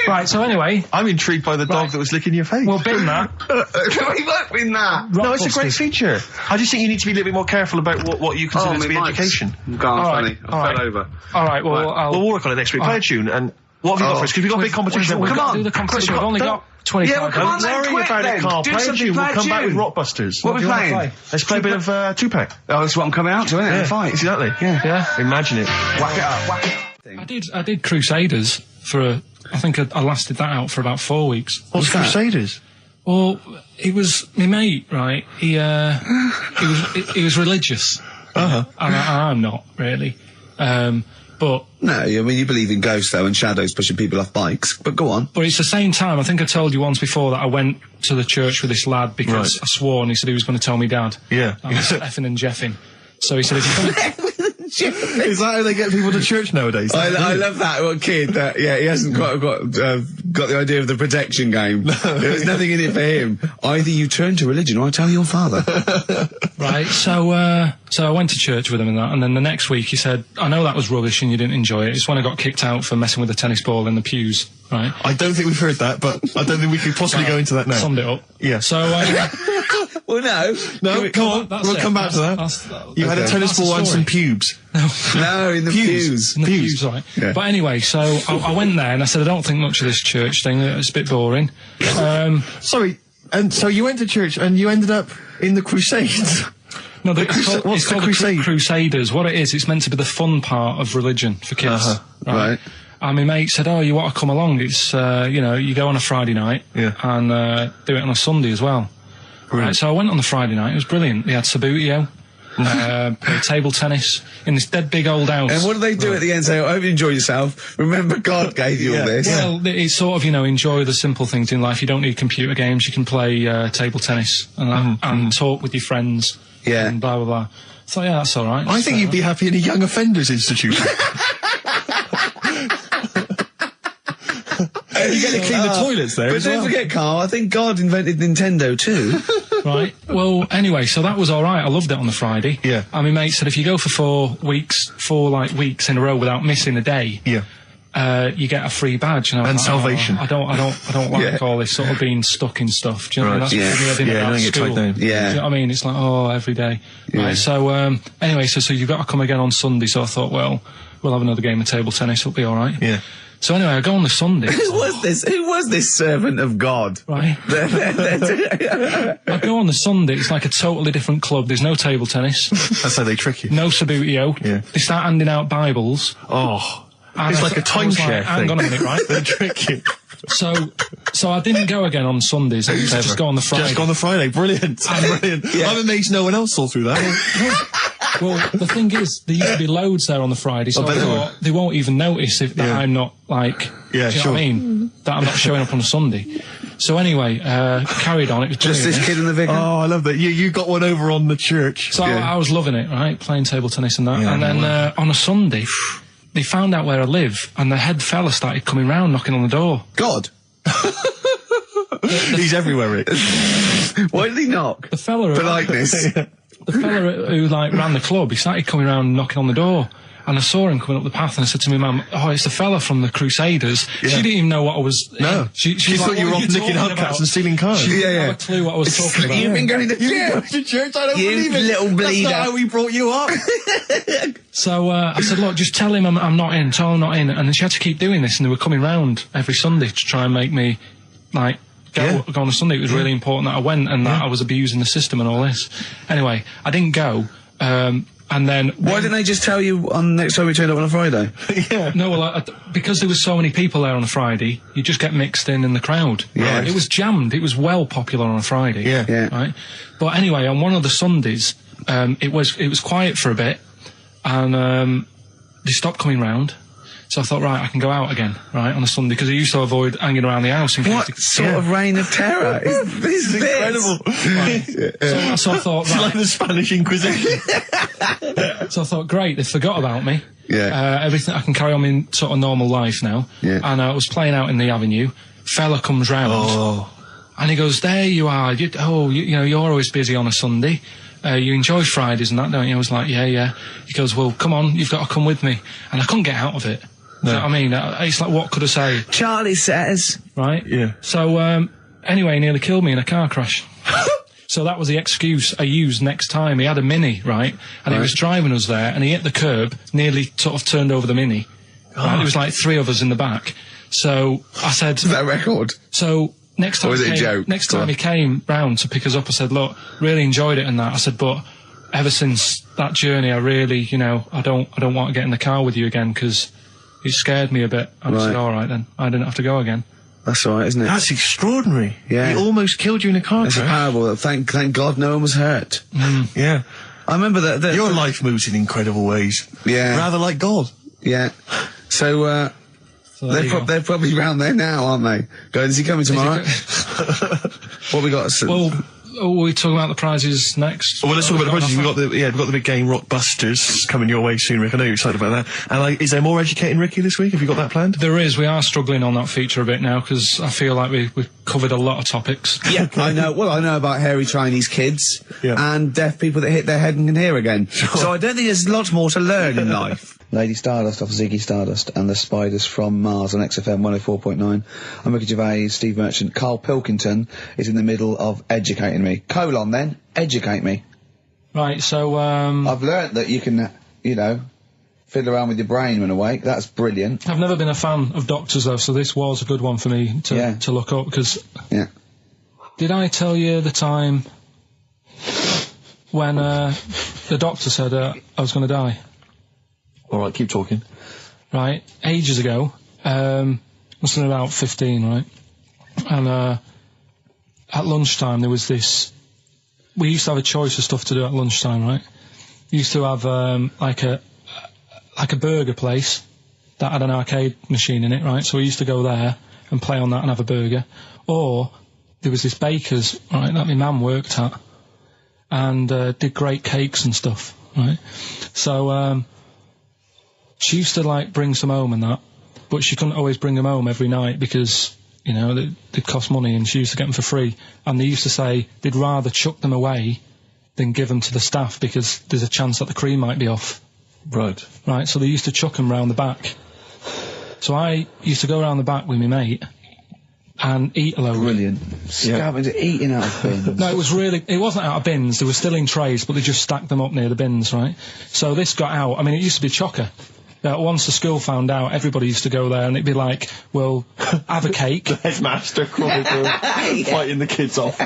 Right, so anyway... I'm intrigued by the dog that was licking your face. Well, bin that. We work with that. No, it's a great feature. I just think you need to be a little bit more careful about what you consider to be education. Funny. I fell over. All right, well, we'll work on it next week. Play a tune, and what have you got for us? Because we've got a big competition. Come on. Do the competition. We've only got 25 minutes. Come on, don't worry about it, Carl. Play a tune. We'll come back with Rockbusters. What are we playing? Let's play a bit of Tupac. Oh, that's what I'm coming out to, isn't it? Yeah, Fight. Exactly. Yeah. Imagine it. Whack it up, whack it up. I did Crusaders for I think I lasted that out for about 4 weeks. What's Crusaders? Well, it was my mate, right? He was religious. Uh-huh. And I'm not really. But no, I mean you believe in ghosts though and shadows pushing people off bikes. But go on. But it's the same time. I think I told you once before that I went to the church with this lad because I swore, and he said he was going to tell me dad. Yeah. I was effing and jeffing. So he said, if you come... Is that how they get people to church nowadays? I love that little kid that, he hasn't got the idea of the protection game. There's nothing in it for him. Either you turn to religion or I tell your father. Right, so I went to church with him and that, and then the next week he said, I know that was rubbish and you didn't enjoy it. It's when I got kicked out for messing with a tennis ball in the pews, right? I don't think we've heard that, but I don't think we could possibly go into that now. Summed it up. Yeah. So, well, no, come on. We'll come back to that. You had a tennis ball and some pubes. No, in the pews. In the pews, right. Yeah. But anyway, so I went there and I said, I don't think much of this church thing. It's a bit boring. Sorry, and so you went to church and you ended up in the Crusades? No, it's called Crusade? Crusaders. What it is, it's meant to be the fun part of religion for kids. Right. And my mate said, "Oh, you want to come along? It's you go on a Friday night and do it on a Sunday as well." Right. So I went on the Friday night. It was brilliant. They had Sabutio, played table tennis in this dead big old house. And what do they do at the end? Say, "I hope you enjoy yourself. Remember, God gave you all this." Well, it's sort of enjoy the simple things in life. You don't need computer games. You can play table tennis and talk with your friends. Yeah. And blah blah blah. So yeah, that's all right. I think you'd be happy in a young offenders institution. You get to clean the toilets there. But don't forget, Carl, I think God invented Nintendo too. Right. Well, anyway, so that was all right. I loved it on the Friday. Yeah. And my mate said if you go for 4 weeks in a row without missing a day, you get a free badge. And salvation. I don't like all this sort of being stuck in stuff. Do you know what I mean? That's what I didn't don't get tied down. Do you know what I mean? It's like, every day. Yeah. Right. So, anyway, so you've got to come again on Sunday. So I thought, well, we'll have another game of table tennis. It'll be all right. Yeah. So anyway, I go on the Sunday. Who was this servant of God? Right. I go on the Sunday. It's like a totally different club. There's no table tennis. That's how they trick you. No Sabutio. Yeah. They start handing out Bibles. Oh. And It's like a timeshare Hang thing. on a minute, right? They trick you. So I didn't go again on Sundays. I used to just go on the Friday. Just go on the Friday. Brilliant. Brilliant. I'm amazed no one else saw through that. Well, the thing is, there used to be loads there on the Friday, so I thought they won't even notice that I'm not like, do you know what I mean? That I'm not showing up on a Sunday. So anyway, carried on. It was Just this kid in the vicar. Oh, I love that. You got one over on the church. So I was loving it, right? Playing table tennis and that. And then on a Sunday, they found out where I live, and the head fella started coming round, knocking on the door. God. He's everywhere, Rick. Why did he knock? The fella... Politeness. The fella who ran the club, he started coming around knocking on the door. And I saw him coming up the path, and I said to my mum, "Oh, it's the fella from the Crusaders." Yeah. She didn't even know what I was. No, she thought like, you were off nicking hubcaps and stealing cars. She didn't have a clue what I was talking about. You've been going to church. I don't believe it. Little bleeder. That's not how we brought you up. So I said, "Look, just tell him I'm not in. Tell him I'm not in." And then she had to keep doing this, and they were coming round every Sunday to try and make me like. Go on a Sunday. It was really important that I went and that I was abusing the system and all this. Anyway, I didn't go. And then... Why didn't they just tell you on next time we turned up on a Friday? No, well, because there was so many people there on a Friday, you just get mixed in the crowd. Yeah. Right? It was jammed. It was well popular on a Friday. Yeah. Right? But anyway, on one of the Sundays, it was quiet for a bit, and they stopped coming round. So I thought, right, I can go out again, right, on a Sunday, because I used to avoid hanging around the house. What sort of reign of terror is this? Incredible. Right. So I thought, it's like the Spanish Inquisition. So I thought, great, they forgot about me. Yeah. Everything, I can carry on in sort of normal life now. Yeah. And I was playing out in the avenue. Fella comes round. And he goes, "There you are. You're always busy on a Sunday. You enjoy Fridays and that, don't you?" I was like, yeah. He goes, "Well, come on, you've got to come with me." And I couldn't get out of it. No. You know what I mean? It's like, what could I say? Charlie says. Right? Yeah. So, anyway, he nearly killed me in a car crash. So that was the excuse I used next time. He had a Mini, right? And he was driving us there, and he hit the curb, nearly sort of turned over the Mini. Right? There was like 3 of us in the back. So I said... Is that a record? So... Next time he came round to pick us up, I said, "Look, really enjoyed it and that." I said, "But ever since that journey, I really, I don't want to get in the car with you again because it scared me a bit." And I said, "All right then, I didn't have to go again." That's all right, isn't it? That's extraordinary. Yeah. He almost killed you in a car crash. It's parable. Thank God no one was hurt. Yeah. I remember that. Your life moves in incredible ways. Yeah. Rather like God. Yeah. So, they're probably round there now, aren't they? Going, is he coming tomorrow? What we got? Well, are we talking about the prizes next? Well, let's talk about the prizes. We've got the big game Rockbusters coming your way soon, Rick. I know you're excited about that. And is there more Educating Ricky this week? Have you got that planned? There is. We are struggling on that feature a bit now because I feel like we've covered a lot of topics. Yeah, I know. Well, I know about hairy Chinese kids and deaf people that hit their head and can hear again. Sure. So I don't think there's lots more to learn in life. Lady Stardust off Ziggy Stardust and the Spiders from Mars on XFM 104.9. I'm Ricky Gervais, Steve Merchant. Karl Pilkington is in the middle of educating me. Then, educate me. Right, so, I've learnt that you can, fiddle around with your brain when awake. That's brilliant. I've never been a fan of doctors, though, so this was a good one for me to look up, because... Yeah. Did I tell you the time... when the doctor said I was going to die. All right, keep talking. Right, ages ago, must have been about 15, right? And at lunchtime there was this. We used to have a choice of stuff to do at lunchtime, right? We used to have like a burger place that had an arcade machine in it, right? So we used to go there and play on that and have a burger. Or there was this baker's, right, that my mum worked at, and did great cakes and stuff, right? So she used to like bring some home and that, but she couldn't always bring them home every night because, you know, they'd cost money, and she used to get them for free. And they used to say they'd rather chuck them away than give them to the staff because there's a chance that the cream might be off. Right. Right, so they used to chuck them round the back. So I used to go around the back with my mate and eat a load. Brilliant. Scavenging, eating out of bins. No, it wasn't out of bins, they were still in trays, but they just stacked them up near the bins, right? So this got out, I mean, it used to be chocker. Once the school found out, everybody used to go there, and it'd be like, well, have a cake. The headmaster crawling through, fighting the kids off.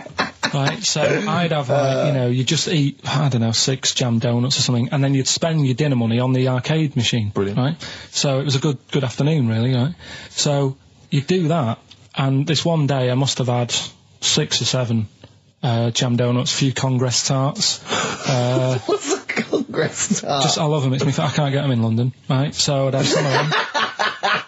Right, so I'd have, you know, you'd just eat, I don't know, 6 jam donuts or something, and then you'd spend your dinner money on the arcade machine. Brilliant. Right? So it was a good afternoon, really, right? So you'd do that, and this one day I must have had 6 or 7 jam donuts, a few Congress tarts. What's a Congress tart? I love them, I can't get them in London, right? So I'd have some of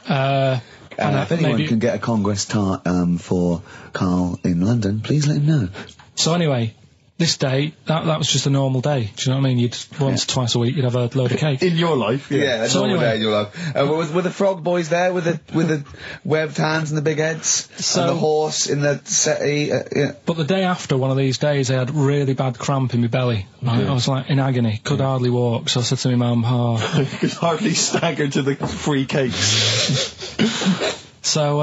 them. If anyone can get a Congress tart for Karl in London, please let him know. So anyway, this day, that was just a normal day. Do you know what I mean? You'd once, twice a week, you'd have a load of cake. In your life, yeah. Yeah, a So normal anyway- day in your life. Were the frog boys there with the webbed hands and the big heads? So- and the horse in the settee? Yeah. But the day after one of these days, I had really bad cramp in my belly. Right? I was like in agony, could hardly walk. So I said to my mum, You could hardly stagger to the free cakes. So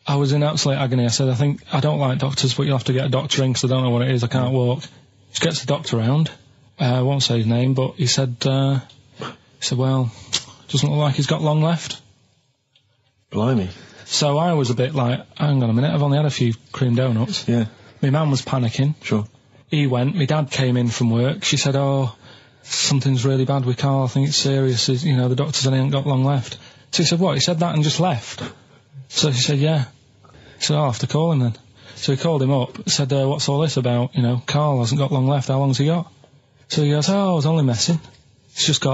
I was in absolute agony. I said, I don't like doctors, but you'll have to get a doctor in because I don't know what it is. I can't walk. She gets the doctor round. I won't say his name, but he said, well, doesn't look like he's got long left. Blimey. So I was a bit like, hang on a minute, I've only had a few cream donuts. Yeah. My mum was panicking. Sure. He went. My dad came in from work. She said, oh, something's really bad with Karl. I think it's serious. You know, the doctor said he ain't got long left. So he said, what? He said that and just left? So she said, yeah. He said, I'll have to call him then. So he called him up, said, what's all this about? You know, Karl hasn't got long left. How long's he got? So he goes, I was only messing. He's just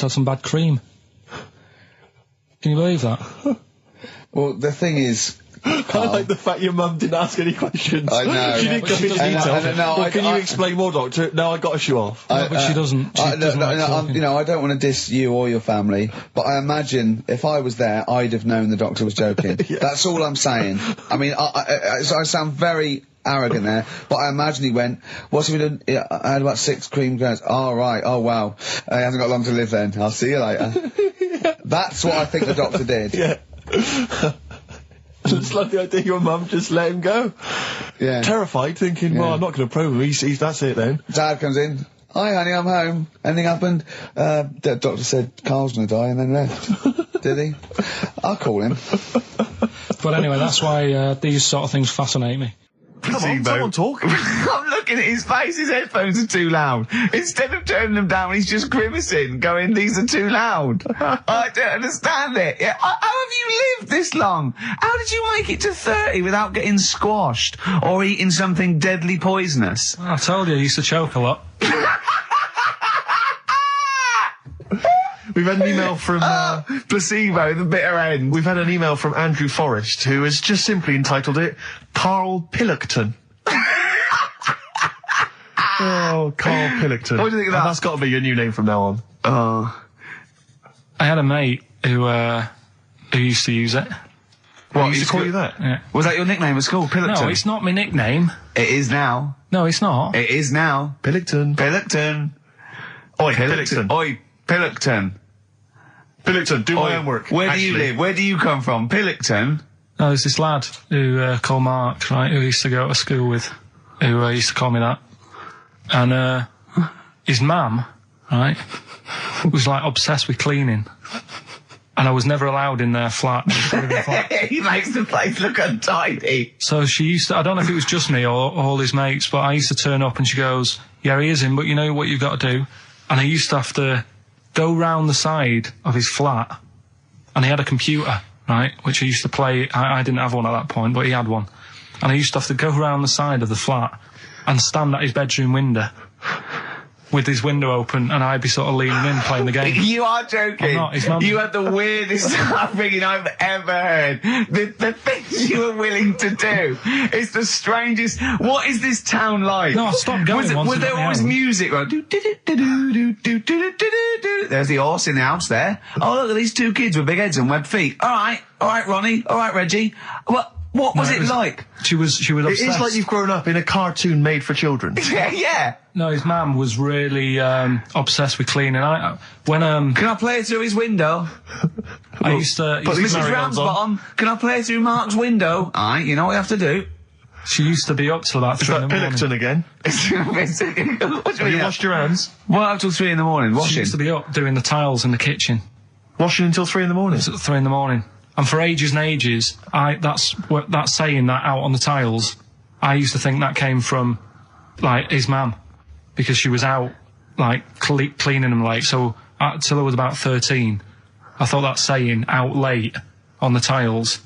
had some bad cream. Can you believe that? Well, the thing is, I like the fact your mum didn't ask any questions. I know. She didn't go into detail. Can you I- explain more, Doctor? No, I got a shoe off. No, but she doesn't. She doesn't like talking. you know, I don't want to diss you or your family, but I imagine if I was there, I'd have known the doctor was joking. Yeah. That's all I'm saying. I mean, I sound very arrogant there, but I imagine he went, what's he been doing? I had about 6 cream granules. Oh, right. Oh, wow. He hasn't got long to live then. I'll see you later. That's what I think the doctor did. Yeah. It's like the idea your mum just let him go. Yeah. Terrified, thinking, well, I'm not going to probe him. He's that's it then. Dad comes in. Hi, honey, I'm home. Anything happened? The doctor said Karl's going to die and then left. Did he? I'll call him. But anyway, that's why these sort of things fascinate me. Come on, someone talk. I'm looking at his face, his headphones are too loud. Instead of turning them down, he's just grimacing, going, these are too loud. I don't understand it. Yeah, how have you lived this long? How did you make it to 30 without getting squashed or eating something deadly poisonous? I told you, I used to choke a lot. We've had an email from... Placebo, the bitter end. We've had an email from Andrew Forrest, who has just simply entitled it, Karl Pilkington. Oh, Karl Pilkington. What do you think of that? That's got to be your new name from now on. Oh. I had a mate who used to use it. What, he used to call you that? Yeah. Was that your nickname at school, Pilkington? No, it's not my nickname. It is now. No, it's not. It is now. Pilkington. Pilkington. Oi, Pilkington. Oi, Pilkington. Pilkington, do my homework. Where do you Actually. live? Where do you come from? Pilkington? No, there's this lad who called Mark, right, who used to go to school with, who used to call me that. And his mum, right, was like obsessed with cleaning. and I was never allowed in their flat. He makes the place look untidy. So she used to, I don't know if it was just me or all his mates, but I used to turn up and she goes, yeah, he is in, but you know what you've got to do? And I used to have to go round the side of his flat, and he had a computer, right, which I used to play. I didn't have one at that point, but he had one. And I used to have to go round the side of the flat and stand at his bedroom window with his window open, and I'd be sort of leaning in playing the game. You are joking. I'm not. His mum. You had the weirdest upbringing I've ever heard. The things you were willing to do. It's the strangest. What is this town like? No, I stopped going. Was there always music? Right? There's the horse in the house there. Oh, look at these two kids with big heads and webbed feet. All right, Ronnie. All right, Reggie. What was it like? She was obsessed. It is like you've grown up in a cartoon made for children. Yeah. No, his mum was really obsessed with cleaning. Can I play through his window? I used to. Mrs. Ramsbottom, can I play through Mark's window? Aye, you know what you have to do. She used to be up till about 3 in the morning. Pilkington again. Have you washed your hands? What, up till 3 in the morning? Washing? She used to be up doing the tiles in the kitchen. Washing until 3 in the morning? It's at 3 in the morning. And for ages and ages, that saying that out on the tiles, I used to think that came from, like, his mum. Because she was out, like, cleaning them late. So, till I was about 13, I thought that saying, out late, on the tiles,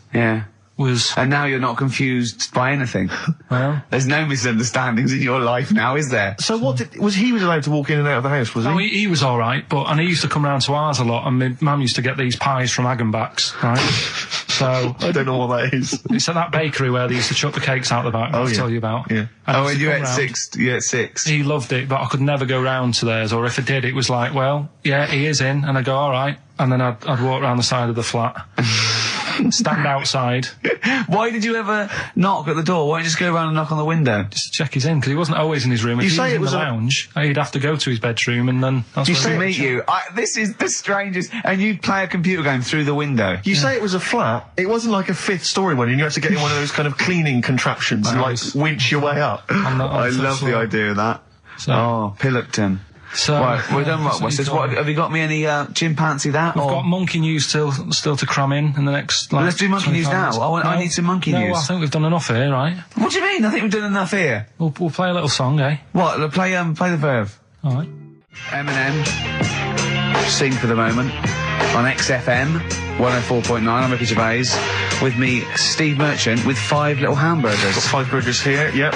was... And now you're not confused by anything. Well... There's no misunderstandings in your life now, is there? So he was allowed to walk in and out of the house, was he? No, he was alright, and he used to come round to ours a lot, and my mum used to get these pies from Hagenbach's, right? So... I don't know what that is. It's at that bakery where they used to chuck the cakes out the back, I'll tell you about. Yeah. And you ate six? He loved it, but I could never go round to theirs, or if I did, it was like, well, yeah, he is in, and I'd go, alright, and then I'd walk round the side of the flat. Stand outside. Why did you ever knock at the door? Why don't you just go around and knock on the window? Just to check he's in, because he wasn't always in his room. If he was in the lounge, he'd have to go to his bedroom, and then that's to meet you. This is the strangest. And you'd play a computer game through the window. You say it was a flat. It wasn't like a 5th story one, and you had to get in one of those kind of cleaning contraptions and like winch your way up. I love the idea of that. So, Pilkington. So, right, we're done. What's this? What have you got me any chimpanzee that? We've got monkey news still to cram in the next. Let's do monkey news now. I need some monkey news. No, I think we've done enough here, right? What do you mean? I think we've done enough here. We'll play a little song, eh? What? Play the verve. All right. Eminem, Sing for the Moment on XFM 104.9. I'm Ricky Gervais. With me, Steve Merchant, with 5 little hamburgers. Got 5 burgers here, yep.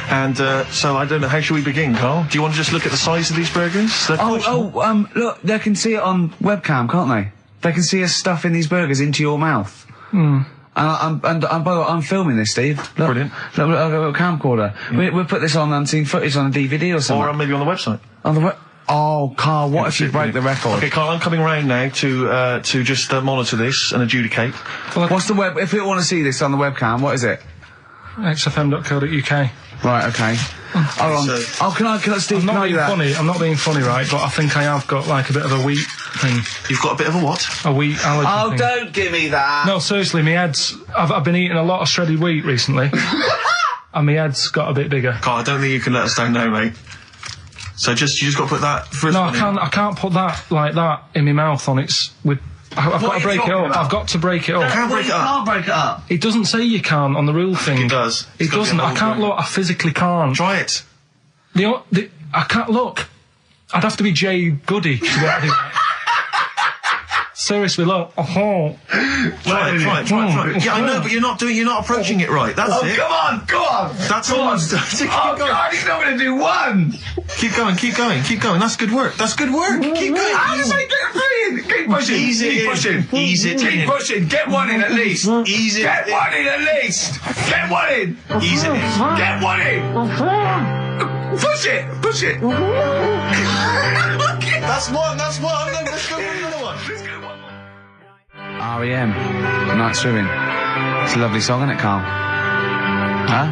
And so I don't know, how should we begin, Carl? Do you want to just look at the size of these burgers? Look, they can see it on webcam, can't they? They can see us stuffing these burgers into your mouth. Mm. And by the way, I'm filming this, Steve. Look, brilliant. Look, I've got a little camcorder. Yeah. We'll put this on unseen footage on a DVD or something. Or maybe on the website. On the Oh, Carl, what if you break the record? Okay, Carl, I'm coming around now to just monitor this and adjudicate. What's the web? If you want to see this on the webcam, what is it? xfm.co.uk. Right, okay. Hold on. Can I, Steve, I'm not being that? funny. I'm not being funny, right? But I think I have got like a bit of a wheat thing. You've got a bit of a what? A wheat allergy thing. Don't give me that. No, seriously, my head's... I've been eating a lot of shredded wheat recently. And my head's got a bit bigger. Carl, I don't think you can let us down now, mate. So you just got to put that... No, I can't put that like that in my mouth on its... I've got to break it up. I've got to break it up. You can't break it up. Can't break it up. It doesn't say you can on the rule thing. It does. It doesn't. I can't look. I physically can't. Try it. I can't look. I'd have to be Jay Goody to be able to do that. Seriously, look. Try it. Yeah, I know, but you're not approaching it right. That's it. Come on. That's almost done. Oh, God, he's not going to do one. Keep going. That's good work. Keep going. How do I get brilliant? Keep pushing. Ease it in. Keep pushing. Get one in at least. Ease it. Get one in at least. Get one in. Ease it in. Get one in. Push it. That's one. Let's go for another one. R.E.M. Night Swimming. It's a lovely song, isn't it, Carl? Huh?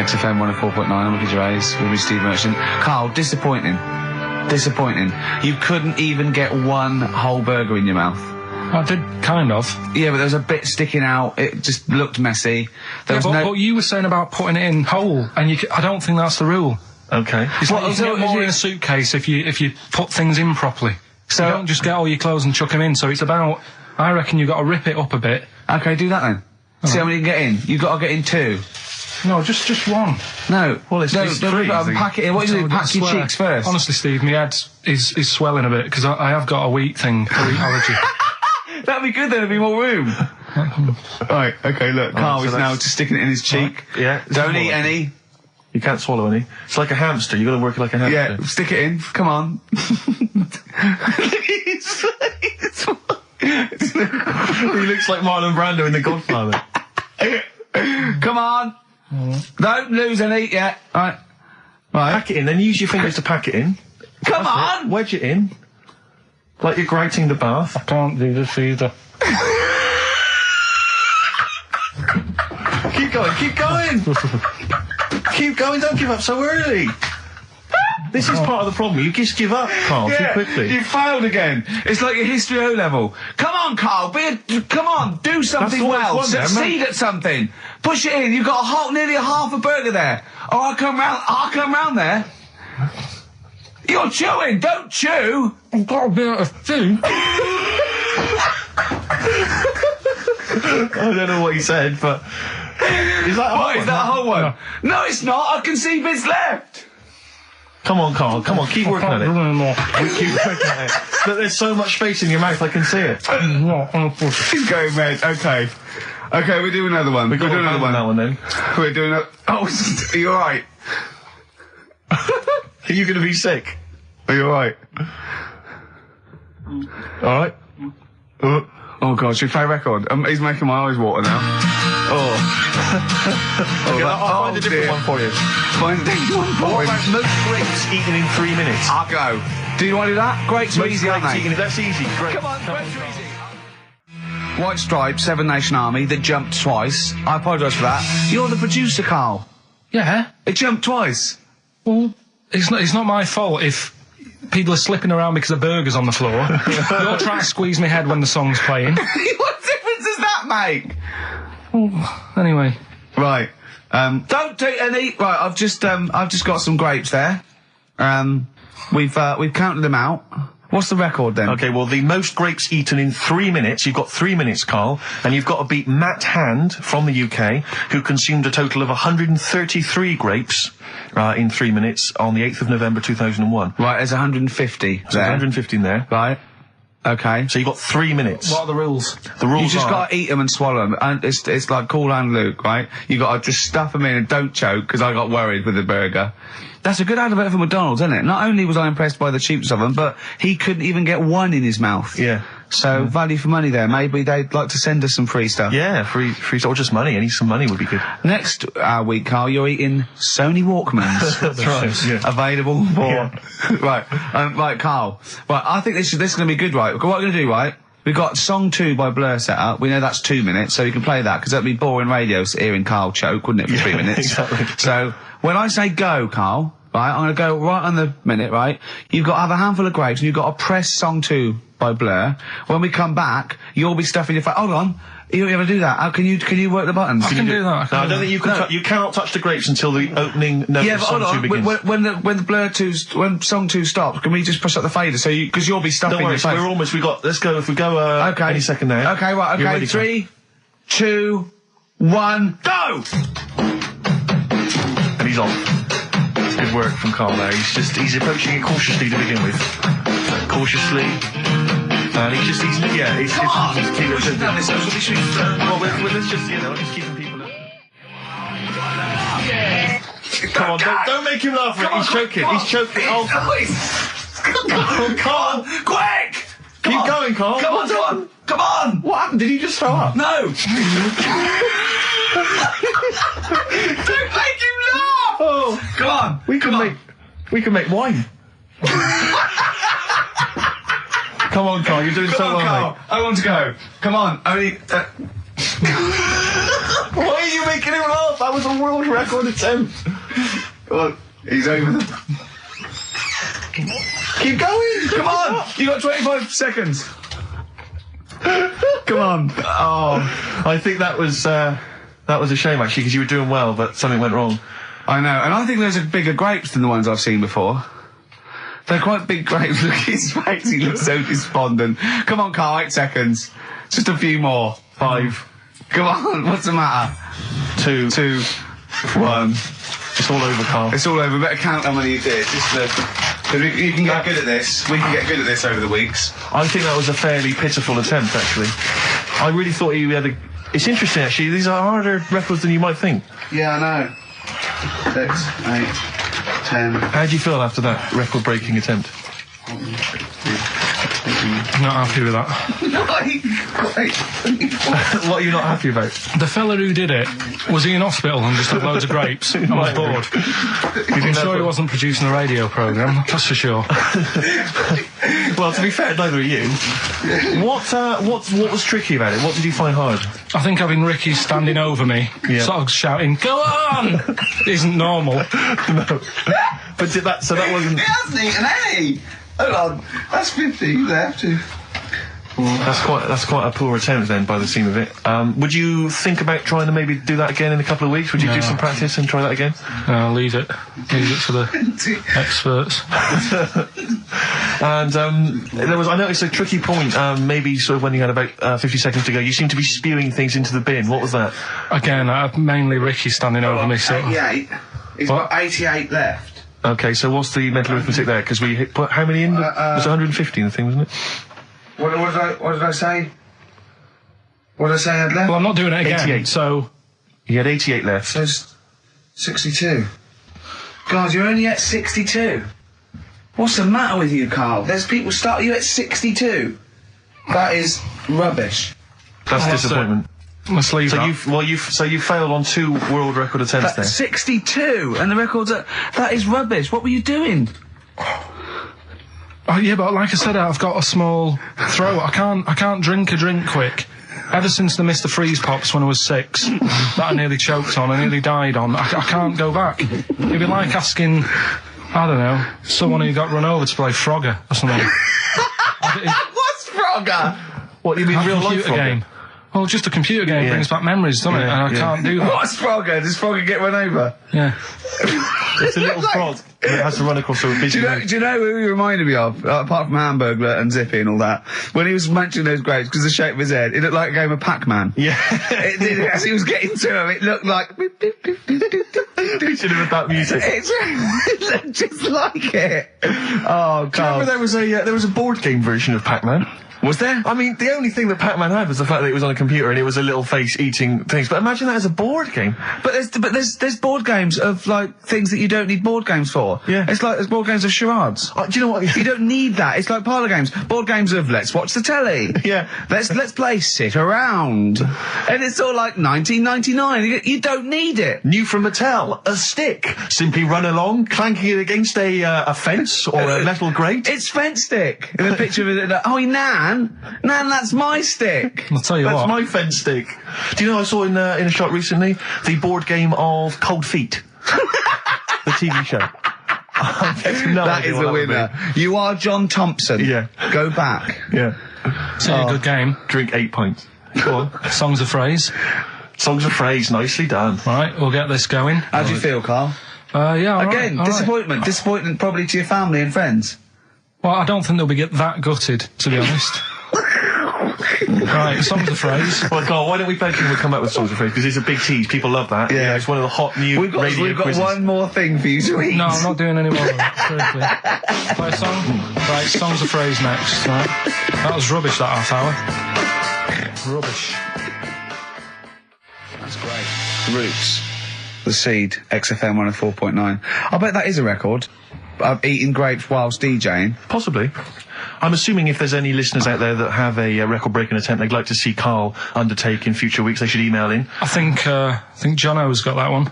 XFM 104.9, I'm Ricky Gervais, with me, Steve Merchant. Carl, disappointing. You couldn't even get one whole burger in your mouth. I did, kind of. Yeah, but there was a bit sticking out. It just looked messy. But you were saying about putting it in whole, and I don't think that's the rule. Okay. It's like you can get more in a suitcase if you put things in properly. So You don't just get all your clothes and chuck them in. So it's about, I reckon you've got to rip it up a bit. okay, do that then. See how many you can get in. You've got to get in 2. No, just one. No. Well, it's don't freezing. pack it in. What do you do? Pack your cheeks first. Honestly, Steve, my head is swelling a bit because I have got a wheat allergy. That'd be good then, there'd be more room. Right, okay, look, Carl is now just sticking it in his cheek. Yeah. Don't eat any. You can't swallow any. It's like a hamster. You got to work it like a hamster. Yeah, stick it in. Come on. He looks like Marlon Brando in The Godfather. Come on. Don't lose any yet. Right. Pack it in, then use your fingers to pack it in. Come on. Wedge it in. Like you're grouting the bath. I can't do this either. Keep going, keep going! Keep going, don't give up so early. This is part of the problem. You just give up, Carl, too quickly. You failed again. It's like your history O level. Come on, Carl. Come on. Do something all well. it's one there, Succeed at something. Push it in. You've got nearly a half a burger there. Oh, I'll come round there. You're chewing. Don't chew. I've got a bit of food. I don't know what he said, but... Is that a What, is that a whole one? No. No, it's not. I can see bits left. Come on, Carl. Come on, keep working at it. Keep working at it. Look, there's so much space in your mouth, I can see it. He's going red. Okay. Okay, we'll do another one. We'll do another one. That one then. We're doing a... Oh, are you alright? Are you going to be sick? Are you alright? Alright. Oh God, should we play a record? He's making my eyes water now. Oh. Okay, I'll find a different one for you. Find a different one for What him. about most grapes eaten in 3 minutes? I'll go. Do you want to do that? Grapes are Most easy, aren't grapes they? eaten, that's easy. Great. Come on, grapes are easy. White Stripes, Seven Nation Army, that jumped twice. I apologise for that. You're the producer, Carl. Yeah. It jumped twice. Well, it's not my fault if people are slipping around because of burgers on the floor. You're trying to squeeze my head when the song's playing. What difference does that make? Well, anyway. Right. Don't do any. Right. I've just got some grapes there. We've counted them out. What's the record then? Okay, well, the most grapes eaten in 3 minutes. You've got 3 minutes, Carl, and you've got to beat Matt Hand from the UK, who consumed a total of 133 grapes in 3 minutes on the 8th of November 2001. Right, there's 150 So 150 in there. Right. Okay. So you've got 3 minutes. What are the rules? The rules You just are... got to eat them and swallow them. And it's like Cool Hand Luke, right? You got to just stuff them in and don't choke, because I got worried with the burger. That's a good advert for McDonald's, isn't it? Not only was I impressed by the cheapness of them, but he couldn't even get one in his mouth. Yeah. So value for money there. Maybe they'd like to send us some free stuff. Yeah, free or just money. Any some money would be good. Next week, Carl, you're eating Sony Walkmans. That's right. Yeah. Available for... Right. Right, Carl. Right, I think this is going to be good, right? What we're going to do, right? We've got Song 2 by Blur set up. We know that's 2 minutes, so you can play that, because that'd be boring radio hearing Carl choke, wouldn't it, for 3 minutes? Exactly. So, when I say go, Carl, right, I'm going to go right on the minute, right? You've got to have a handful of grapes, and you've got to press Song 2 by Blur. When we come back, you'll be stuffing your face. Hold on. You don't ever do that. How can you work the buttons? I can do that. No, I don't think you can. You cannot touch the grapes until the opening note Yeah, of but Song hold 2 on. begins. When the Blur 2's, when Song 2 stops, can we just push up the fader? So because you'll be stuffing Don't worry, your face. we're almost. Let's go. If we go. Okay. Any second now. Okay, right. You're Okay, ready, 3, 2, 1, go! And he's off. It's good work from Carl there. He's approaching it cautiously to begin with. Cautiously. And he's keeping Well, let's just, just keeping people up. Come on, don't make him laugh. He's choking. He's choking. Oh, Carl. Quick! Keep going, Carl. Come on! Come on! What happened? Did he just throw up? No! Don't make him laugh! Oh, Come on! we can make wine. Come on, Carl. You're doing so well, Carl. mate. I want to go. Come on. Only... Why are you making him laugh? That was a world record attempt. Come on. He's over the... Keep going. Come on! You got 25 seconds. Come on. Oh, I think that was a shame actually, because you were doing well, but something went wrong. I know, and I think those are bigger grapes than the ones I've seen before. They're quite big grapes. Look at his face. He looks so despondent. Come on, Carl, 8 seconds. Just a few more. 5. Come on, what's the matter? 2, 1. It's all over, Carl. It's all over. Better count how many you did. You can get good at this. We can get good at this over the weeks. I think that was a fairly pitiful attempt, actually. I really thought he had a... It's interesting, actually. These are harder records than you might think. Yeah, I know. 6, 8, 10. How do you feel after that record-breaking attempt? I'm not happy with that. What are you not happy about? The fella who did it, was he in hospital and just had loads of grapes? I was bored. I'm sure he wasn't producing a radio programme, that's for sure. Well, to be fair, neither are you. What was tricky about it? What did you find hard? I think having Ricky standing over me, sort of shouting, "Go on!" isn't normal. No. But that wasn't... He hasn't eaten any! Hold on, that's 50 left. That's quite a poor attempt then, by the seam of it. Would you think about trying to maybe do that again in a couple of weeks? Would you do some practice and try that again? No, leave it. Leave it for the experts. And I noticed a tricky point, maybe sort of when you had about 50 seconds to go, you seemed to be spewing things into the bin. What was that? Again, mainly Ricky standing over me. 88. He's got 88 left. Okay, so what's the mental arithmetic there? Because we put how many in? It was 150 in the thing, wasn't it? What did I say? What did I say I had left? Well, I'm not doing it again. 88. So you had 88 left. So 62. God, you're only at 62. What's the matter with you, Carl? There's people start you at 62. That is rubbish. That's disappointment. Let's leave that. So you failed on 2 world record attempts there. 62, and the record's that is rubbish. What were you doing? Oh yeah, but like I said, I've got a small throat. I can't drink a drink quick. Ever since the Mr. Freeze Pops when I was 6, that I nearly choked on, I nearly died on. I can't go back. It'd be like asking, I don't know, someone who got run over to play Frogger or something. What's Frogger? What, you mean real life computer game? Well, just a computer game brings back memories, doesn't it? And I can't do that. What's Frogger? Does Frogger get run over? Yeah. It's a little frog that has to run across a busy road. Do you know who he reminded me of? Apart from Hamburglar and Zippy and all that. When he was munching those grapes, because the shape of his head, it looked like a game of Pac-Man. Yeah. It did, as he was getting to him, it looked like... You should have had that music. It looked just like it. Oh, God. Do you remember there was a board game version of Pac-Man? Was there? I mean, the only thing that Pac-Man had was the fact that it was on a computer and it was a little face eating things. But imagine that as a board game. But there's board games of, like, things that you don't need board games for. Yeah. It's like there's board games of charades. Do you know what? You don't need that. It's like parlour games. Board games of let's watch the telly. Yeah. Let's play sit around. And it's all like 1999. You don't need it. New from Mattel, a stick. Simply run along, clanking it against a fence or a metal grate. It's fence stick. In a picture of it, oh, Nan, that's my stick. I'll tell you That's what. my fence stick. Do you know I saw in a shop recently the board game of Cold Feet, the TV show. That is a winner. You are John Thompson. Yeah. Go back. Yeah. It's a good game. Drink 8 pints. Go on. Songs of phrase. Songs of phrase, nicely done. Right, we'll get this going. How do you feel, Carl? Yeah. Again, disappointment. Disappointment probably to your family and friends. Well, I don't think they'll be that gutted, to be honest. Right, songs of phrase. Well, Carl, why don't we beg him to come up with songs of phrase? Because it's a big tease. People love that. Yeah. It's one of the hot new We've got quizzes. one more thing for you to eat. No, I'm not doing any more of that. Seriously. Play a song? Right, songs of phrase next. Right. That was rubbish, that half hour. Rubbish. That's great. Roots. The Seed, XFM 104.9. I bet that is a record. Eating grapes whilst DJing. Possibly. I'm assuming if there's any listeners out there that have a record-breaking attempt they'd like to see Carl undertake in future weeks, they should email in. I think Jono's got that one.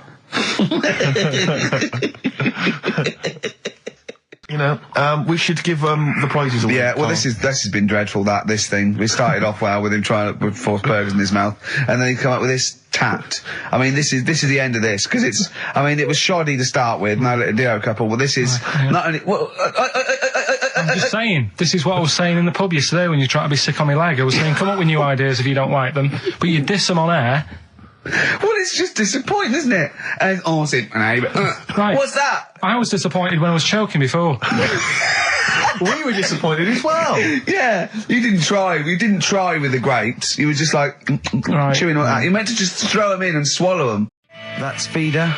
You know, we should give the prizes away. Yeah, well, Carl. this has been dreadful. This thing. We started off well with him trying to force burgers in his mouth, and then he come up with this tat. I mean, this is the end of this because it's. I mean, it was shoddy to start with. No little duo couple. Well, this is not only. Well, I'm just saying. This is what I was saying in the pub yesterday when you try to be sick on my leg. I was saying, come up with new ideas if you don't like them, but you diss them on air. Well, it's just disappointing, isn't it? And right. Right. What's that? I was disappointed when I was choking before. We were disappointed as well. Yeah, you didn't try. You didn't try with the grapes. You were just like chewing on that. You meant to just throw them in and swallow them. That's Feeder,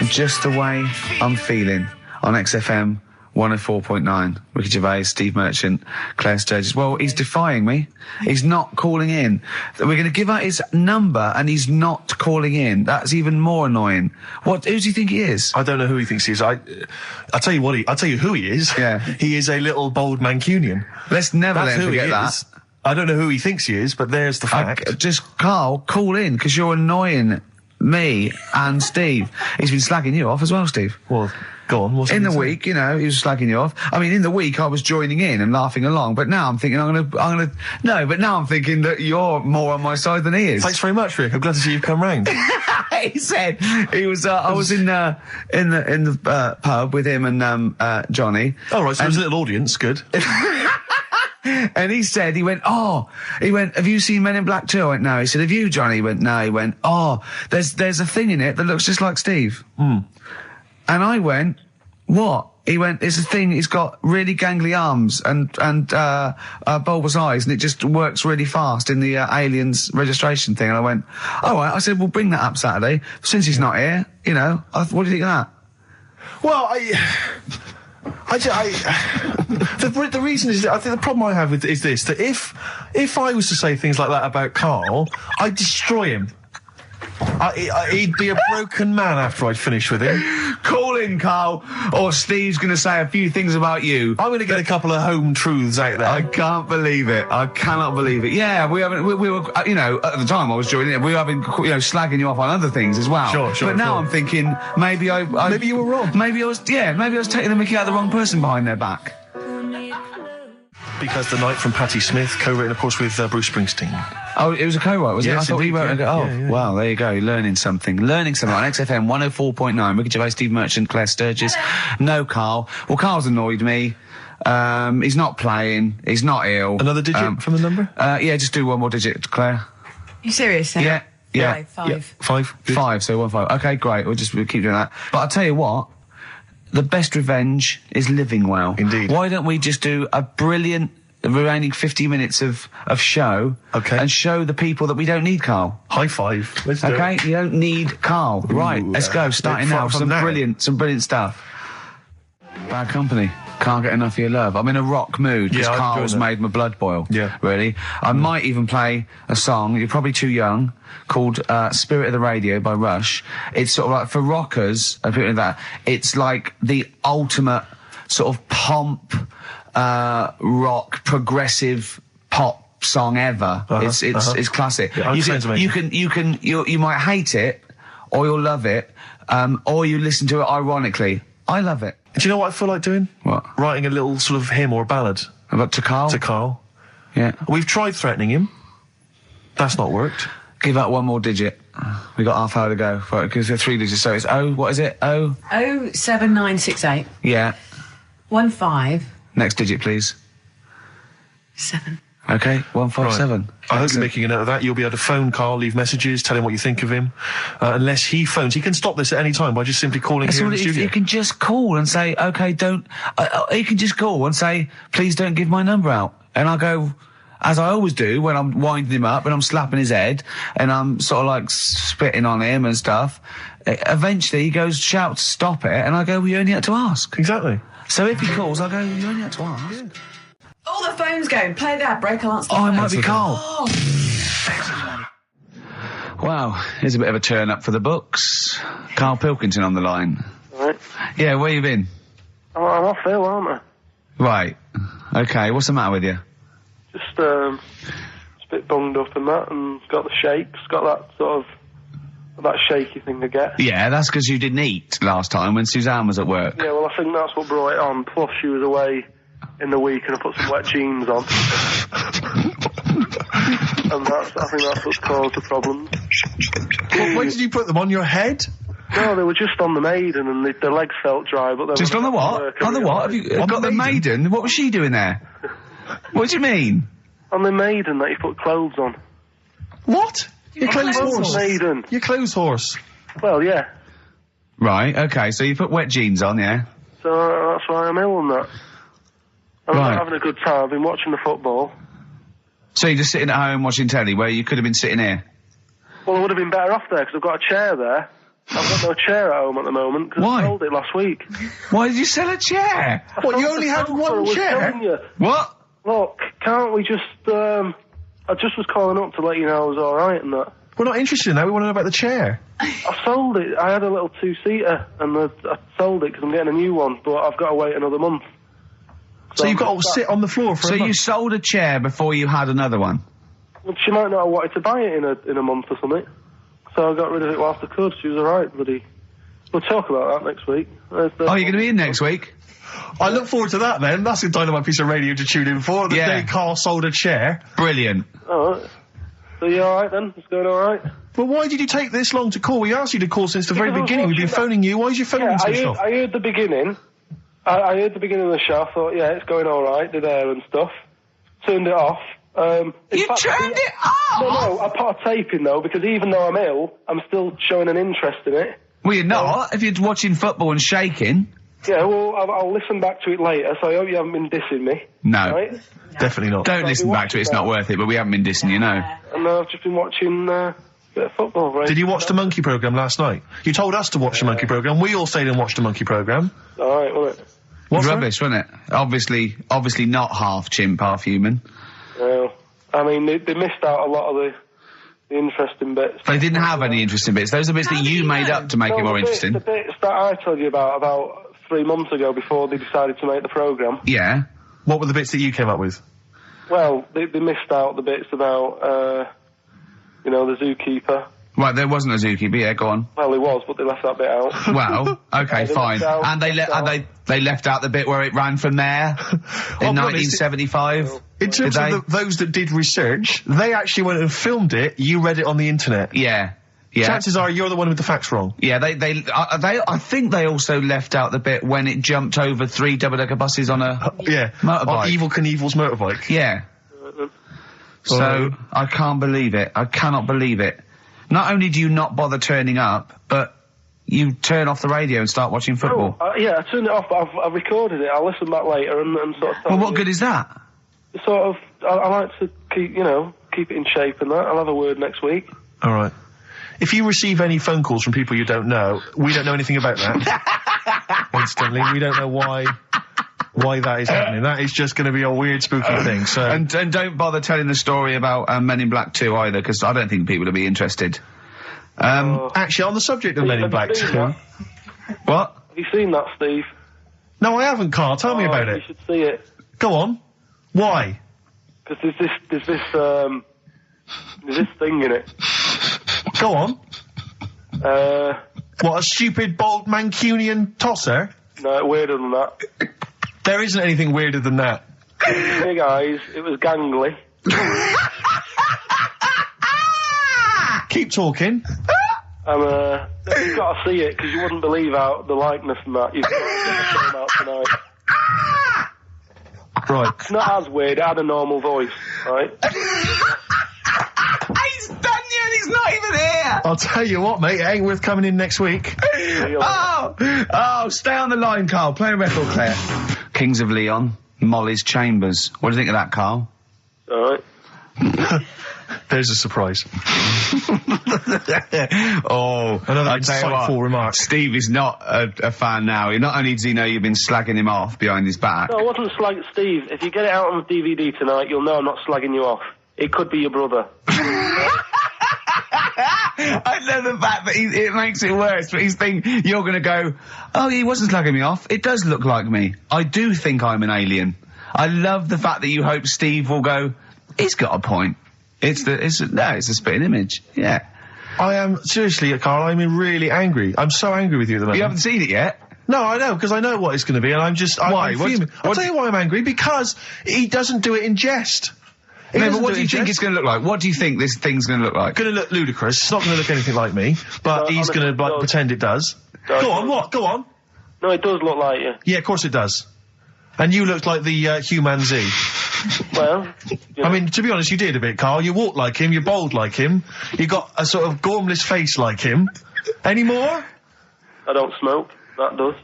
Just the Way I'm Feeling, on XFM 104.9. Ricky Gervais, Steve Merchant, Claire Sturgis. Well, he's defying me. He's not calling in. We're going to give out his number and he's not calling in. That's even more annoying. Who does he think he is? I don't know who he thinks he is. I'll tell you what. I'll tell you who he is. Yeah. He is a little bold Mancunian. Let's never let him who he forget that. is. I don't know who he thinks he is, but there's the fact. Just, Carl, call in, because you're annoying me and Steve. He's been slagging you off as well, Steve. Well, go on. What's in the saying? week, you know, he was slagging you off. I mean, in the week, I was joining in and laughing along, but now I'm thinking but now I'm thinking that you're more on my side than he is. Thanks very much, Rick. I'm glad to see you've come round. He said he was. I was in the pub with him and Johnny. Oh, right. So there's a little audience. Good. And he went, have you seen Men in Black 2? I went, no. He said, have you, Johnny? He went, no. He went, there's a thing in it that looks just like Steve. And I went, what? He went, it's a thing, it's got really gangly arms and bulbous eyes, and it just works really fast in the Aliens registration thing. And I went, all right. I said, we'll bring that up Saturday. Since he's not here, you know, what do you think of that? Well, the reason is, I think the problem I have with is this, that if I was to say things like that about Carl, I'd destroy him. He'd be a broken man after I'd finish with him. Call in, Carl, or Steve's going to say a few things about you. I'm going to get a couple of home truths out there. I can't believe it. I cannot believe it. Yeah, we were, you know, at the time I was joining it, we were having, you know, slagging you off on other things as well. Sure. But now I'm thinking, maybe maybe you were wrong. Maybe I was taking the mickey out of the wrong person behind their back. Because the Night from Patti Smith, co-written, of course, with Bruce Springsteen. Oh, it was a co-write, was it? Yes, I thought he wrote it. yeah. Wow, there you go. You're learning something. On XFM 104.9. Ricky Gervais, Steve Merchant, Claire Sturgis. No, Carl. Well, Carl's annoyed me. He's not playing. He's not ill. Another digit from the number? Yeah, just do one more digit, Claire. You serious, Sam? Yeah. Five. Yeah, 5. Good. 5, so 1 5. Okay, great. We'll keep doing that. But I'll tell you what. The best revenge is living well. Indeed. Why don't we just do a brilliant remaining 50 minutes of show, and show the people that we don't need Carl. High five. Let's do it. You don't need Carl. Right, let's go. Starting now. Some brilliant stuff. Bad Company. Can't get enough of your love. I'm in a rock mood because Carl's made my blood boil. Yeah. Really. I might even play a song, you're probably too young, called Spirit of the Radio by Rush. It's sort of like, for rockers and people like that, it's like the ultimate sort of pomp, rock, progressive pop song ever. It's classic. Yeah, you might hate it, or you'll love it, or you listen to it ironically. I love it. Do you know what I feel like doing? What? Writing a little sort of hymn or a ballad. About to Carl? To Carl. Yeah. We've tried threatening him. That's not worked. Give out one more digit. We got half hour to go. Because there are 3 digits, so it's what is it? 07968. Yeah. 15. Next digit, please. 7. Okay, 157. Right. I hope you're making a note of that. You'll be able to phone Carl, leave messages, tell him what you think of him. Unless he phones. He can stop this at any time by just simply calling here in the studio. You can just call and say, okay, don't... you can just call and say, please don't give my number out. And I'll go, as I always do, when I'm winding him up and I'm slapping his head and I'm sort of like spitting on him and stuff. Eventually he goes, shouts, stop it. And I go, well, you only had to ask. Exactly. So if he calls, I'll go, you only had to ask. Yeah. Oh, the phone's going. Play that break. I'll answer the phone. phone. It might be Carl. Oh. Wow, here's a bit of a turn up for the books. Karl Pilkington on the line. Right. Yeah, where you been? I'm off ill, aren't I? Right. Okay, what's the matter with you? Just, a bit bunged up and that, and got the shakes, got that sort of, that shaky thing to get. Yeah, that's because you didn't eat last time when Suzanne was at work. Yeah, well, I think that's what brought it on. Plus, she was away in the week and I put some wet jeans on. And I think that's what's caused the problems. Well, when did you put them on your head? No, they were just on the Maiden and the legs felt dry, but they just on the what? On the what? Have you got the Maiden? What was she doing there? What do you mean? On the Maiden that you put clothes on. What? Your clothes horse. Maiden. Your clothes horse. Well, yeah. Right, okay, so you put wet jeans on, yeah? So that's why I'm ill and that. I'm Right. having a good time. I've been watching the football. So you're just sitting at home watching telly where you could have been sitting here? Well, I would have been better off there because I've got a chair there. I've got no chair at home at the moment because Why? I sold it last week. Why did you sell a chair? What, you only had I one was chair? telling you. What? Look, can't we just, I just was calling up to let you know I was alright and that. We're not interested in that. We want to know about the chair. I sold it. I had a little two-seater and I sold it because I'm getting a new one, but I've got to wait another month. So you've got to sit on the floor for So a month. you sold a chair before you had another one? Well, she might not have wanted to buy it in a month or something. So I got rid of it whilst I could. She was alright, bloody. We'll talk about that next week. Oh, you're going to be in next week? I look forward to that then. That's a dynamite piece of radio to tune in for. The Yeah. day Carl sold a chair. Brilliant. Alright. So you alright then? It's going alright? But why did you take this long to call? We asked you to call since the very Because I was beginning. We've been watching phoning you. Why is your phone Yeah, switched off? I heard the beginning. I heard the beginning of the show. I thought, yeah, it's going alright, did air and stuff. Turned it off. In You fact, turned it off? No, I put a tape in though, because even though I'm ill, I'm still showing an interest in it. Well, you're not. If you're watching football and shaking. Yeah, well, I'll listen back to it later, so I hope you haven't been dissing me. No. Right? Definitely not. Don't I'll listen be back to it. It's not worth it, but we haven't been dissing you, no. And I've just been watching a bit of football, right? Did you watch the Monkey programme last night? You told us to watch the Monkey programme. We all stayed and watched the Monkey programme. Alright, wasn't it? What's that? Rubbish, wasn't it? Obviously not half chimp, half human. No. I mean, they missed out a lot of the interesting bits. They didn't have any interesting bits. Those are bits that you made up to make it more interesting. The bits that I told you about 3 months ago before they decided to make the programme. Yeah. What were the bits that you came up with? Well, they missed out the bits about, the zookeeper. Right, there wasn't a zookeeper. Yeah, go on. Well, there was, but they left that bit out. Well, okay, They fine. left out- And they left out the bit where it ran from there in I'll be honest, 1975. In terms Did of those that did research, they actually went and filmed it. You read it on the internet. Yeah. Yeah. Chances are you're the one with the facts wrong. Yeah, I think they also left out the bit when it jumped over 3 double-decker buses on a Yeah. motorbike. On Evil Knievel's motorbike. Yeah. So, Alright. I can't believe it. I cannot believe it. Not only do you not bother turning up, but you turn off the radio and start watching football. Yeah, I turned it off, but I've recorded it. I'll listen back later and sort of tell Well, what you. good is that? Sort of, I like to keep it in shape and that. I'll have a word next week. All right. If you receive any phone calls from people you don't know, we don't know anything about that. Instantly, we don't know why that is happening. That is just going to be a weird, spooky thing. So, And don't bother telling the story about Men in Black 2 either, because I don't think people will be interested. actually, on the subject of Men in Have you Black seen 2, that? What? Have you seen that, Steve? no, I haven't, Carl. Tell me about You it. should see it. Go on. Why? Because there's this thing in it. Go on. Uh, What, a stupid, bald Mancunian tosser? no, weirder than that. There isn't anything weirder than that. Big eyes. It was gangly. Keep talking. And you've got to see it because you wouldn't believe how the likeness and that. You've got to get the film out tonight. Right. It's not as weird. It had a normal voice, right? He's done you and he's not even here! I'll tell you what, mate, it ain't worth coming in next week. Oh, stay on the line, Carl. Play a record player. Kings of Leon, Molly's Chambers. What do you think of that, Carl? All right. There's a surprise. Oh, Another I tell you what, insightful remark. Steve is not a fan now. Not only does he know you've been slagging him off behind his back. No, I wasn't slagging Steve. If you get it out on the DVD tonight, you'll know I'm not slagging you off. It could be your brother. I love the fact that it makes it worse, but he's thinking you're going to go, oh, he wasn't slagging me off. It does look like me. I do think I'm an alien. I love the fact that you hope Steve will go, he's got a point. It's a spitting image. Yeah. I am, seriously, Carl, I'm really angry. I'm so angry with you at the moment. You haven't seen it yet? No, I know, because I know what it's going to be, and I'm just... Why? I'm fuming. I'll tell you why I'm angry, because he doesn't do it in jest. No, but what do you think it's going to look like? What do you think this thing's going to look like? Going to look ludicrous. It's not going to look anything like me, but No, he's going to honestly, it does. pretend it does. Does. Go on, what? Go on. No, it does look like you. Yeah, of course it does. And you looked like the Human Z. Well, you know, I mean, to be honest, you did a bit, Carl. You walk like him, you're bold like him, you got a sort of gormless face like him. Any more? I don't smoke. That does.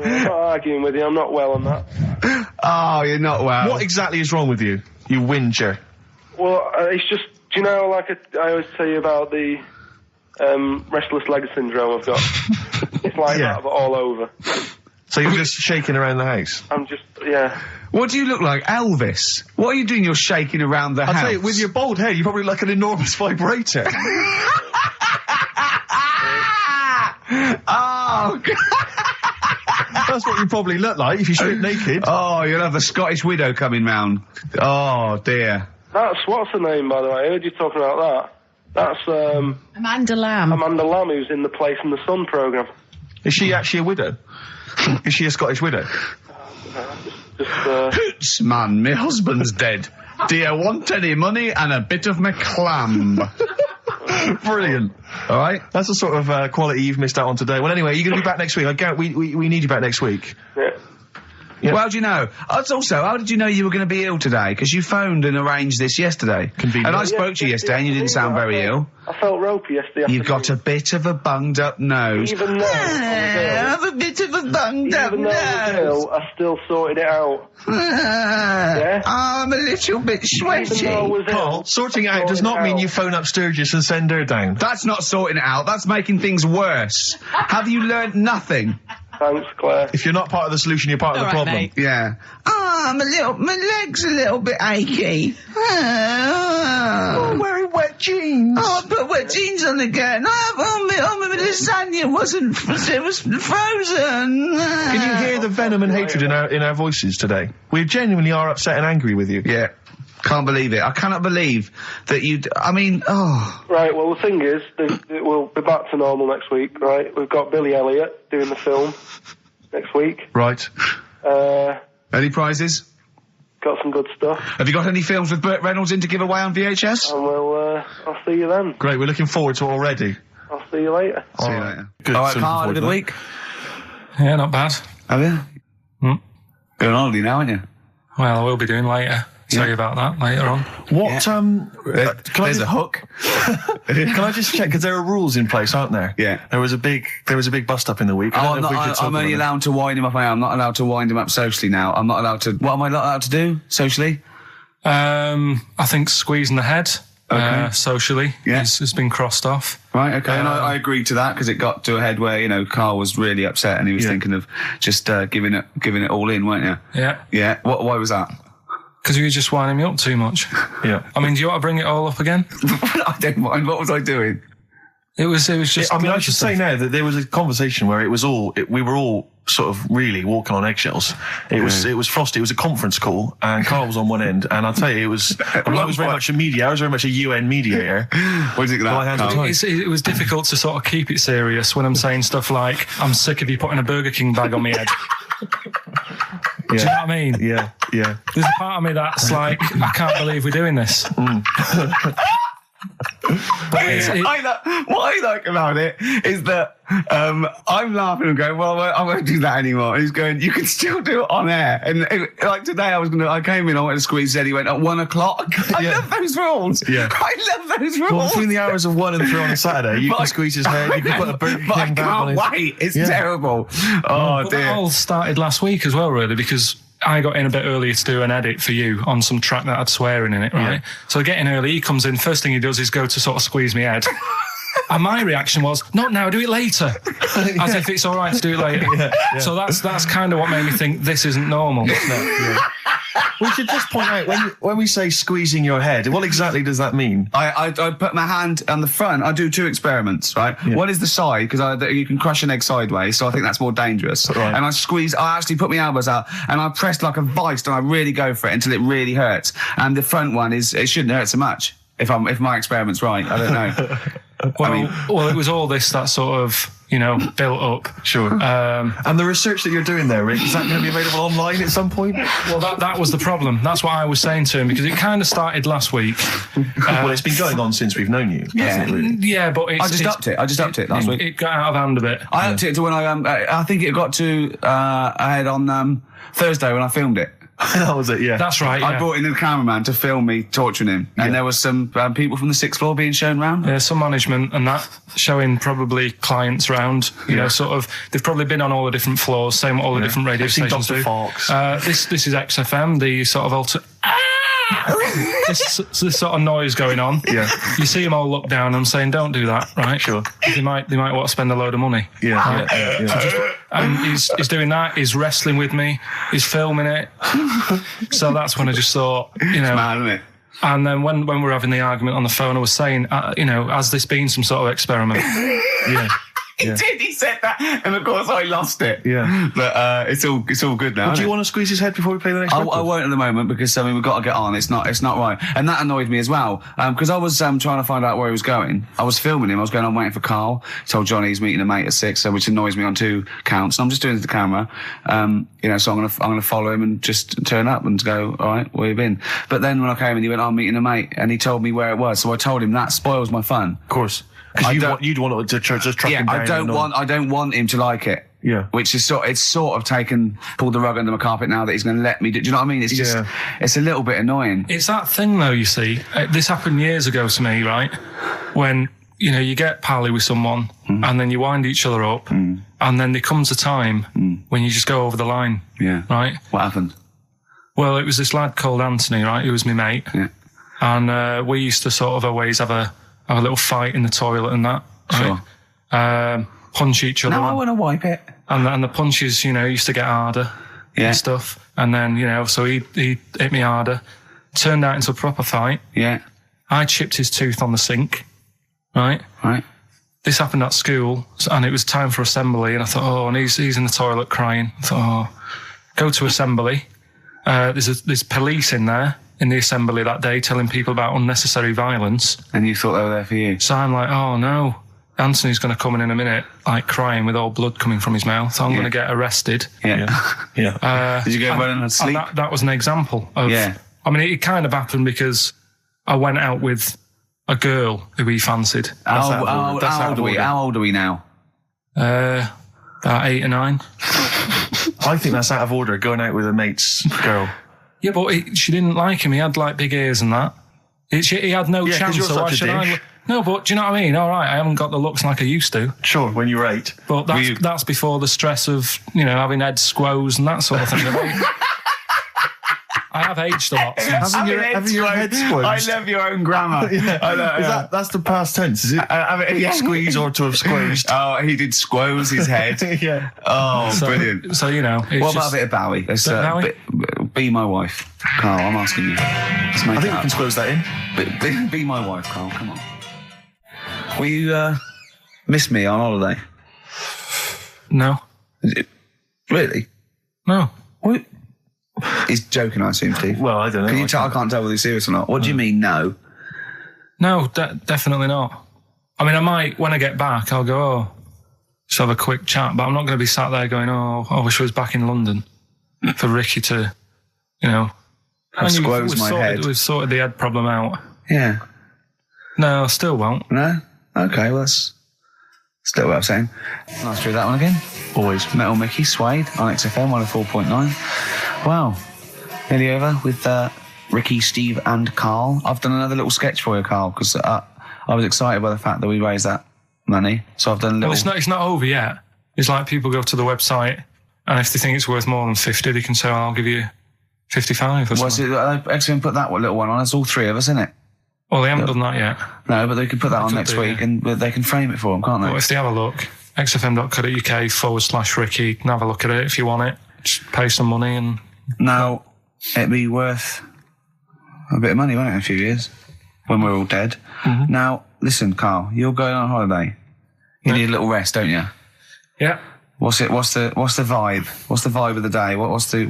I'm not arguing with you. I'm not well on that. Oh, you're not well. What exactly is wrong with you? You whinger. Well, it's just, do you know, like I always tell you about the restless leg syndrome I've got? It's like Yeah. that, but all over. So you're just shaking around the house? I'm just, yeah. What do you look like, Elvis? What are you doing? You're shaking around the house. I'll tell you, with your bald head, you probably look like an enormous vibrator. Oh, God. That's what you probably look like if you strip naked. Oh, you'll have the Scottish widow coming round. Oh, dear. That's, what's her name, by the way? I heard you talking about that. That's, Amanda Lamb. Amanda Lamb, who's in the Place in the Sun programme. Is she actually a widow? Is she a Scottish widow? Hoots, man, my husband's dead. Do you want any money and a bit of my clam? Brilliant. All right? That's the sort of quality you've missed out on today. Well, anyway, you're going to be back next week. We need you back next week. Yeah. Yeah. Well, how do you know? Also, how did you know you were going to be ill today? Because you phoned and arranged this yesterday. Convenient. And I spoke to you yesterday and you didn't sound very ill. I felt ropey yesterday. You've got a bit of a bunged up nose. Even though I have a bit of a bunged up Even though I was ill, I still sorted it out. Yeah? I'm a little bit sweaty. Even though I was Carl, ill, sorting it I out does sorted not mean out. you phone up Sturgis and send her down. That's not sorting it out. That's making things worse. Have you learnt nothing? Thanks, Claire. If you're not part of the solution, you're part of the All right, problem. mate. Yeah. My leg's a little bit achy. Oh, wearing wet jeans. Oh, I put wet jeans on again. My lasagna it was frozen. Can you hear the venom and hatred in our voices today? We genuinely are upset and angry with you. Yeah. Can't believe it. I cannot believe that Right, well, the thing is, we'll be back to normal next week, right? We've got Billy Elliot doing the film next week. Right. Any prizes? Got some good stuff. Have you got any films with Burt Reynolds in to give away on VHS? And I'll see you then. Great, we're looking forward to it already. I'll see you later. See you later. Good. All right, So Carl, had a good looking week? Yeah, not bad. Have you? Hmm. Going on holiday now, aren't you? Well, I will be doing later. Tell you about that later on. What, can I There's a hook. Can I just check, because there are rules in place, aren't there? Yeah. There was a big bust up in the week. I don't know if we could talk I'm only about it. allowed to wind him up. I'm not allowed to wind him up socially now. I'm not allowed to. What am I not allowed to do socially? I think squeezing the head socially has been crossed off. Right, okay. And I agreed to that because it got to a head where, Carl was really upset and he was thinking of just giving it all in, weren't you? Yeah. Yeah. Why was that? Because you were just winding me up too much. Yeah. I mean, do you want to bring it all up again? I don't mind. What was I doing? It was just. I mean, I should say now that there was a conversation where we were all sort of really walking on eggshells. It was frosty. It was a conference call, and Carl was on one end. And I'll tell you, I was very much a media. I was very much a UN mediator. What do you think of that, Carl? It was difficult to sort of keep it serious when I'm saying stuff like, "I'm sick of you putting a Burger King bag on my head." Do you know what I mean? Yeah. There's a part of me that's like, I can't believe we're doing this. What I like about it is that I'm laughing and going, well, I won't do that anymore. And he's going, you can still do it on air. And like today, I came in, I went to squeeze Eddie, went at 1 o'clock. I love those rules. Yeah. I love those rules. Well, between the hours of 1 and 3 on a Saturday, you can squeeze his head. You can put a Burger King But I bag on can't his... wait. It's terrible. Oh, But dear. that all started last week as well, really, because I got in a bit earlier to do an edit for you on some track that had swearing in it, right? So I get in early, he comes in, first thing he does is go to sort of squeeze me head. And my reaction was, not now, do it later. As if it's all right to do it later. So that's kind of what made me think this isn't normal. We should just point out, when we say squeezing your head, what exactly does that mean? I put my hand on the front. I do 2 experiments, right? Yeah. One is the side, because you can crush an egg sideways, so I think that's more dangerous. Right. And I actually put my elbows out, and I pressed like a vice, and I really go for it until it really hurts. And the front one it shouldn't hurt so much, if my experiment's right. I don't know. Well, it was all this that sort of, built up. Sure. And the research that you're doing there, Rick, is that going to be available online at some point? Well, that was the problem. That's what I was saying to him, because it kind of started last week. Well, it's been going on since we've known you. hasn't it, really? Yeah, but I just upped it last week. It got out of hand a bit. I upped it to when I think it got to ahead on Thursday when I filmed it. That was it, yeah. That's right, yeah. I brought in a cameraman to film me torturing him, and there was some people from the 6th floor being shown round. Yeah, some management and that, showing probably clients round, you know, sort of, they've probably been on all the different floors, same what all the different radio stations do. Fox. This is XFM, the sort of this sort of noise going on. Yeah. You see them all look down and saying, don't do that, right? Sure. They might want to spend a load of money. Yeah. Right? Yeah. And he's doing that, he's wrestling with me, he's filming it. So that's when I just thought, you know. It's mad, isn't it? And then when we were having the argument on the phone, I was saying, you know, has this been some sort of experiment? Yeah. He did. He said that, and of course I lost it. Yeah. But it's all good now. Do you want to squeeze his head before we play the next record? I won't at the moment because I mean we've got to get on. It's not right, and that annoyed me as well because I was trying to find out where he was going. I was filming him. I was going on waiting for Karl. Told Johnny he's meeting a mate at 6, which annoys me on 2 counts. And I'm just doing it to the camera, you know. So I'm gonna follow him and just turn up and go. All right, where you been? But then when I came and he went, I'm meeting a mate, and he told me where it was. So I told him that spoils my fun. Of course. Because you'd want to just track him down. I don't want him to like it. Yeah. Which is it's sort of pulled the rug under my carpet now that he's going to let me do you know what I mean? It's just, it's a little bit annoying. It's that thing though, you see. This happened years ago to me, right? When, you know, you get pally with someone and then you wind each other up and then there comes a time when you just go over the line. Yeah. Right? What happened? Well, it was this lad called Anthony, right? Who was my mate. Yeah. And we used to sort of always have a little fight in the toilet and that. Sure. Right? Punch each other. No, I want to wipe it. And the punches, you know, used to get harder and stuff. And then, you know, so he hit me harder. Turned out into a proper fight. Yeah. I chipped his tooth on the sink. Right? Right. This happened at school, and it was time for assembly, and I thought, and he's in the toilet crying. I thought, go to assembly. There's police in there in the assembly that day telling people about unnecessary violence. And you thought they were there for you? So I'm like, oh no, Anthony's going to come in a minute, like crying with all blood coming from his mouth. So I'm going to get arrested. Yeah. Did you go running and sleep? And that was an example of. Yeah. I mean, it kind of happened because I went out with a girl who he fancied. How old are we now? About 8 or 9. I think that's out of order, going out with a mate's girl. Yeah, but she didn't like him. He had like big ears and that. He had no chance. You're so why such a should dish. No, but do you know what I mean? All right, I haven't got the looks like I used to. Sure, when you were 8. But that's before the stress of, you know, having head squoze and that sort of thing. I have aged a lot since. Having your head squeezed. I love your own grammar. That's the past tense, is it? Squeeze or to have squeezed. Oh, he did squoze his head. Yeah. Oh, brilliant. So, you know. What about a bit of Bowie? Let's be my wife. Karl, I'm asking you. I think we can squeeze that in. Be my wife, Karl. Come on. Will you miss me on holiday? No. Really? No. What? He's joking, I assume, Steve. Well, I don't know. Can you tell? I can't tell whether he's serious or not. What do you mean, no? No, definitely not. I mean, I might, when I get back, I'll go, just have a quick chat, but I'm not going to be sat there going, I wish I was back in London for Ricky to, you know. Squoze my head. We've sorted the head problem out. Yeah. No, I still won't. No? Okay, well, that's still what I'm saying. Nice to do that one again. Always. Metal Mickey, Suede on XFM 104.9. Wow. Nearly over with Ricky, Steve and Karl. I've done another little sketch for you, Karl, because I was excited by the fact that we raised that money. So I've done a little... Well, it's not over yet. It's like people go to the website and if they think it's worth more than 50, they can say, I'll give you 55 or something. Well, they haven't done that yet. No, but they can put that on next week and they can frame it for them, can't they? Well, if they have a look, xfm.co.uk/Ricky, you can have a look at it if you want it. Just pay some money and... Now, it'd be worth a bit of money, won't it, in a few years, when we're all dead. Mm-hmm. Now, listen, Karl, you're going on holiday. You need a little rest, don't you? Yeah. What's the vibe? What's the vibe of the day? What's the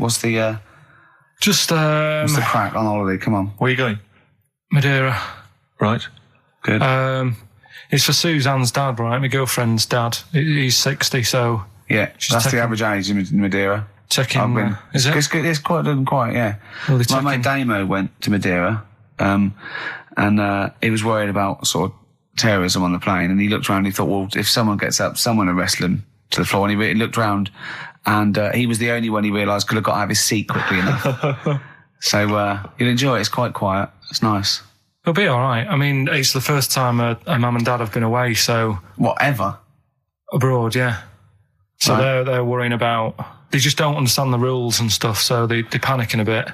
crack on holiday? Come on. Where are you going? Madeira. Right. Good. It's for Suzanne's dad, right? My girlfriend's dad. He's 60, so... Yeah, that's the average age in Madeira. Checking. Is it? It's quite, yeah. Well, my mate Damo went to Madeira, and he was worried about sort of terrorism on the plane, and he looked around and he thought, well, if someone gets up, someone will wrestle him to the floor, and he looked around, and he was the only one he realised could have got out of his seat quickly enough. So you'll enjoy it. It's quite quiet. It's nice. It'll be all right. I mean, it's the first time a mum and dad have been away, so... Whatever. Abroad, yeah. So they're worrying about... They just don't understand the rules and stuff, so they're panicking a bit.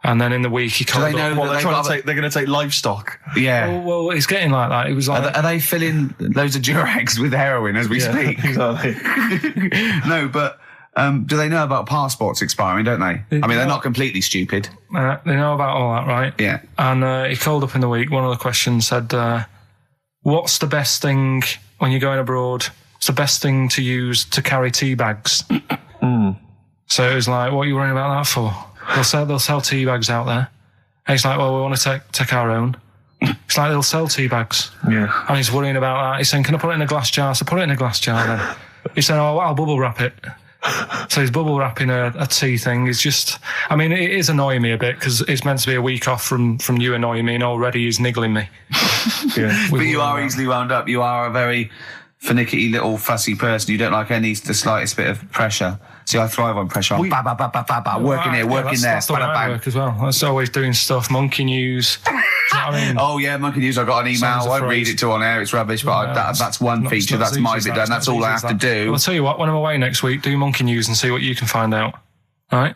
And then in the week, he Do they know Well, that they're going to take livestock. Yeah. Well, it's getting like that. It was like... Are they filling loads of Durags with heroin as we speak? Exactly. No, but do they know about passports expiring, don't they? I mean, they're not completely stupid. They know about all that, right? Yeah. And he called up in the week. One of the questions said, what's the best thing when you're going abroad? What's the best thing to use to carry tea bags? So it was like, what are you worrying about that for? They'll sell tea bags out there. And he's like, well, we want to take our own. It's like they'll sell tea bags. Yeah. And he's worrying about that. He's saying, can I put it in a glass jar? So put it in a glass jar then. He's saying, oh, I'll bubble wrap it. So he's bubble wrapping a tea thing. It's just, I mean, it is annoying me a bit because it's meant to be a week off from you annoying me, and already he's niggling me. Yeah. But you are easily wound up. You are a very finicky little fussy person. You don't like the slightest bit of pressure. See, I thrive on pressure. I'm working here, working there. That's the way I work as well. That's always doing stuff. Monkey news. Do you know what I mean? Oh yeah, Monkey News. I got an email. I won't read it to on air. It's rubbish, but that's one feature. That's my bit done. That's all I have to do. Well, I'll tell you what. When I'm away next week, do Monkey News and see what you can find out. All right.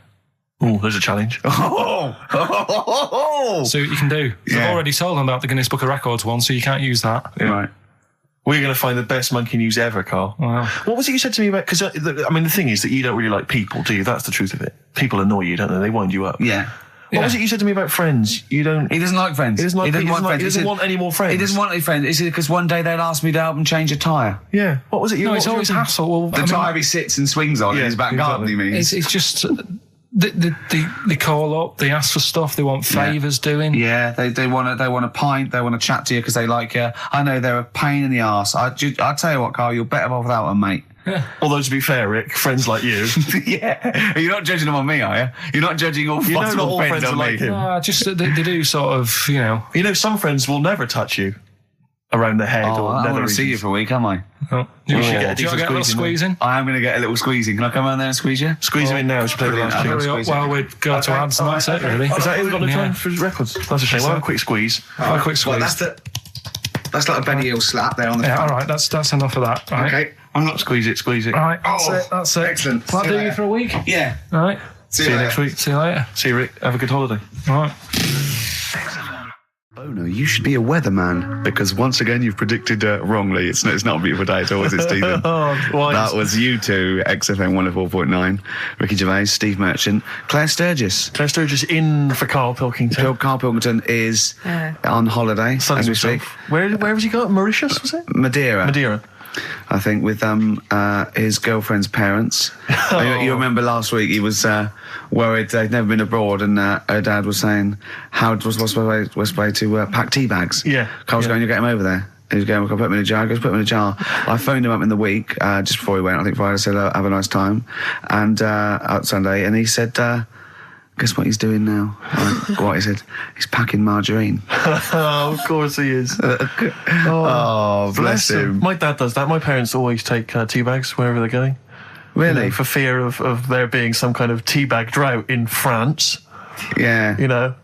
Oh, there's a challenge. See what you can do. Yeah. I've already told them about the Guinness Book of Records one, so you can't use that. Yeah. Right. We're going to find the best monkey news ever, Carl. Wow. What was it you said to me about... Because, I mean, the thing is that you don't really like people, do you? That's the truth of it. People annoy you, don't they? They wind you up. Yeah. What was it you said to me about friends? You don't... He doesn't like friends. He doesn't like He friends. friends. He doesn't want any more friends. He doesn't want any friends. Is it because one day they'll ask me to help him change a tyre? Yeah. What was it? No, it's always hassle. Well, The tyre he sits and swings on in his back garden, he means. It's just... They call up, they ask for stuff, they want favours doing. Yeah, they want a pint, they want to chat to you because they like you. I know they're a pain in the arse. I'll tell you what, Carl, you're better off without them, mate. Yeah. Although, to be fair, Rick, friends like you... Yeah. You're not judging them on me, are you? You're not judging all not all friends friends on are me. like him. Just they do sort of, you know... You know, some friends will never touch you around the head or I never want to see you for a week, am I? Oh, you should get a get a decent little squeeze in squeeze in. I am going to get a little squeezing. Can I come around there and squeeze you? Squeeze him in now. Should play the last tune. Hurry up while we go to ads and that's it, really. Is that it? We've got no time for records. That's a shame. We'll have a quick squeeze. Have a quick squeeze. Well, that's like a Benny Hill slap there on the Yeah, front. all right, that's enough of that. Right? Okay. I'm not squeeze it. All right, that's it. Excellent. Will that do you for a week? Yeah. All right. See you next week. See you later. See you, Rick. Have a good holiday. All right. Oh no, you should be a weatherman because once again you've predicted wrongly. It's not a beautiful day at all, is it, Stephen? That was you two, XFM 104.9. Ricky Gervais, Steve Merchant, Claire Sturgis. Claire Sturgis in for Karl Pilkington. Karl Pilkington is on holiday as we speak. Where has he got? Mauritius, was it? Madeira. I think with his girlfriend's parents. You remember last week he was worried they'd never been abroad, and her dad was saying, what's the way to pack tea bags? Yeah. Carl's going, you get him over there. He was going, I'll put him in a jar. He goes, put him in a jar. I phoned him up in the week, just before he went, I think Friday, said, have a nice time. And out Sunday, and he said, guess what he's doing now? What he said? He's packing margarine. Oh, of course he is. Bless him. My dad does that. My parents always take tea bags wherever they're going. Really? You know, for fear of there being some kind of tea bag drought in France. Yeah. You know.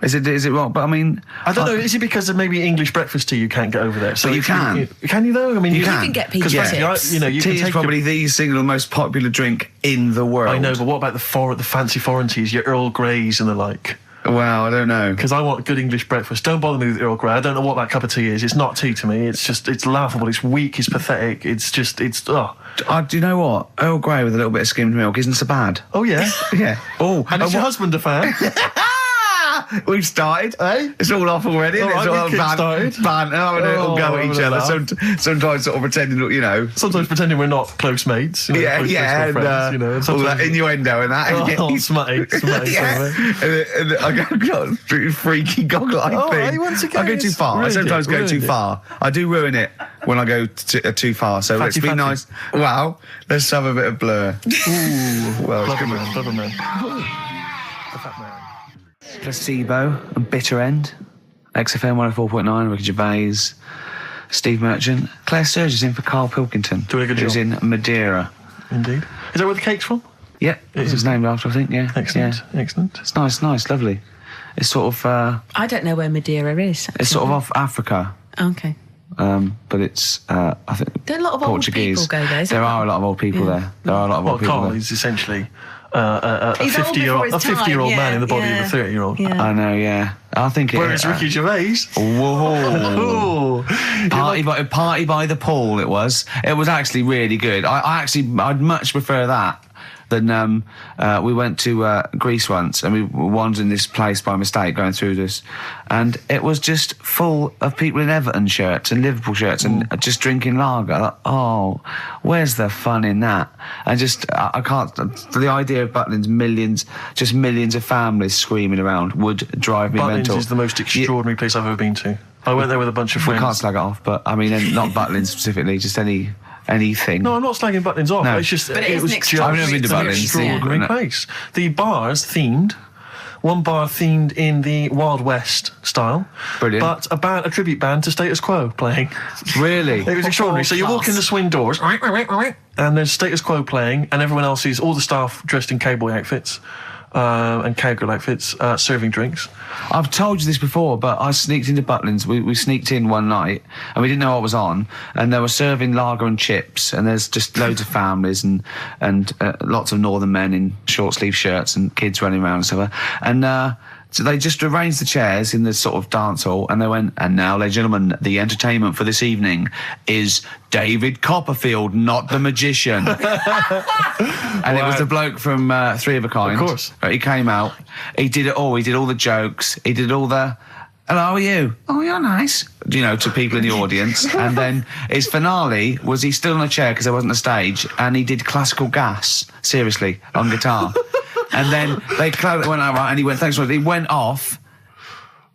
Is it wrong? But I mean, I don't know. Is it because of maybe English breakfast tea you can't get over there? So but you can. Can you though? I mean, you can get peach tips. You know, you tea can is probably the single most popular drink in the world. I know, but what about the fancy foreign teas, your Earl Greys and the like? Well, I don't know. Because I want good English breakfast. Don't bother me with Earl Grey. I don't know what that cup of tea is. It's not tea to me. It's laughable. It's weak. It's pathetic. Do you know what? Earl Grey with a little bit of skimmed milk isn't so bad. Oh, yeah? Yeah. Oh, And is your husband a fan? We've started. Eh? It's all off already. All right, it's we've kick-started. We'll go at each other. Sometimes sort of pretending, you know. Sometimes pretending we're not close mates. You know, Yeah, close and friends, you know. all that innuendo and that. Oh, smutty. Yeah. And I go freaky goggle-eyed thing. once again, I go too far. I sometimes go too far. I do ruin it when I go too far. So let's be nice. Wow. Let's have a bit of blur. Ooh. Well, clever man. Placebo and Bitter End. XFM 104.9, Ricky Gervais, Steve Merchant. Claire Sturgis in for Karl Pilkington. Doing a good who's job. in Madeira. Indeed. Is that where the cake's from? Yeah, it's named after, I think. Yeah, Excellent, Yeah. excellent. It's nice, lovely. It's sort of. I don't know where Madeira is. It's sort of off Africa. Okay. But it's, I think, Don't a lot of Portuguese. old people go there? There are a lot of old people there. There are a lot of Well, old people Karl there. is essentially a He's old before his time, 50-year-old man in the body yeah. of a 30-year-old. Yeah. I know, yeah. I think it. Whereas Ricky Gervais. Whoa. Oh, Party by the pool. It was actually really good. I'd much prefer that than we went to Greece once, and we wandered in this place by mistake going through this, and it was just full of people in Everton shirts and Liverpool shirts and just drinking lager. Like, oh, where's the fun in that? And just I can't. The idea of Butlins, millions of families screaming around would drive me Butlins mental. is the most extraordinary place I've ever been to. I went there with a bunch of We friends. can't slag it off, but I mean, not Butlins specifically, just anything. No, I'm not slagging Butlins off. No. It's just But it was an just I've never been to an Butlins, extraordinary yeah. place. The bars themed. One bar themed in the Wild West style. Brilliant. But a tribute band to Status Quo playing. Really? It was extraordinary. So you walk in the swing doors, and there's Status Quo playing, and everyone else is all the staff dressed in cowboy outfits and cowgirl outfits, serving drinks. I've told you this before, but I sneaked into Butlins. We sneaked in one night, and we didn't know what was on, and they were serving lager and chips, and there's just loads of families and lots of northern men in short sleeve shirts and kids running around and stuff. And so they just arranged the chairs in the sort of dance hall, and they went, and now, ladies and gentlemen, the entertainment for this evening is David Copperfield, not the magician. And it was the bloke from Three of a Kind. Of course. He came out, he did it all, he did all the jokes, he did all the, hello, how are you? Oh, you're nice. You know, to people in the audience. And then his finale was he stood on a chair because there wasn't a stage, and he did classical gas, seriously, on guitar. And then they went out, right, and he went, thanks for it. He went off,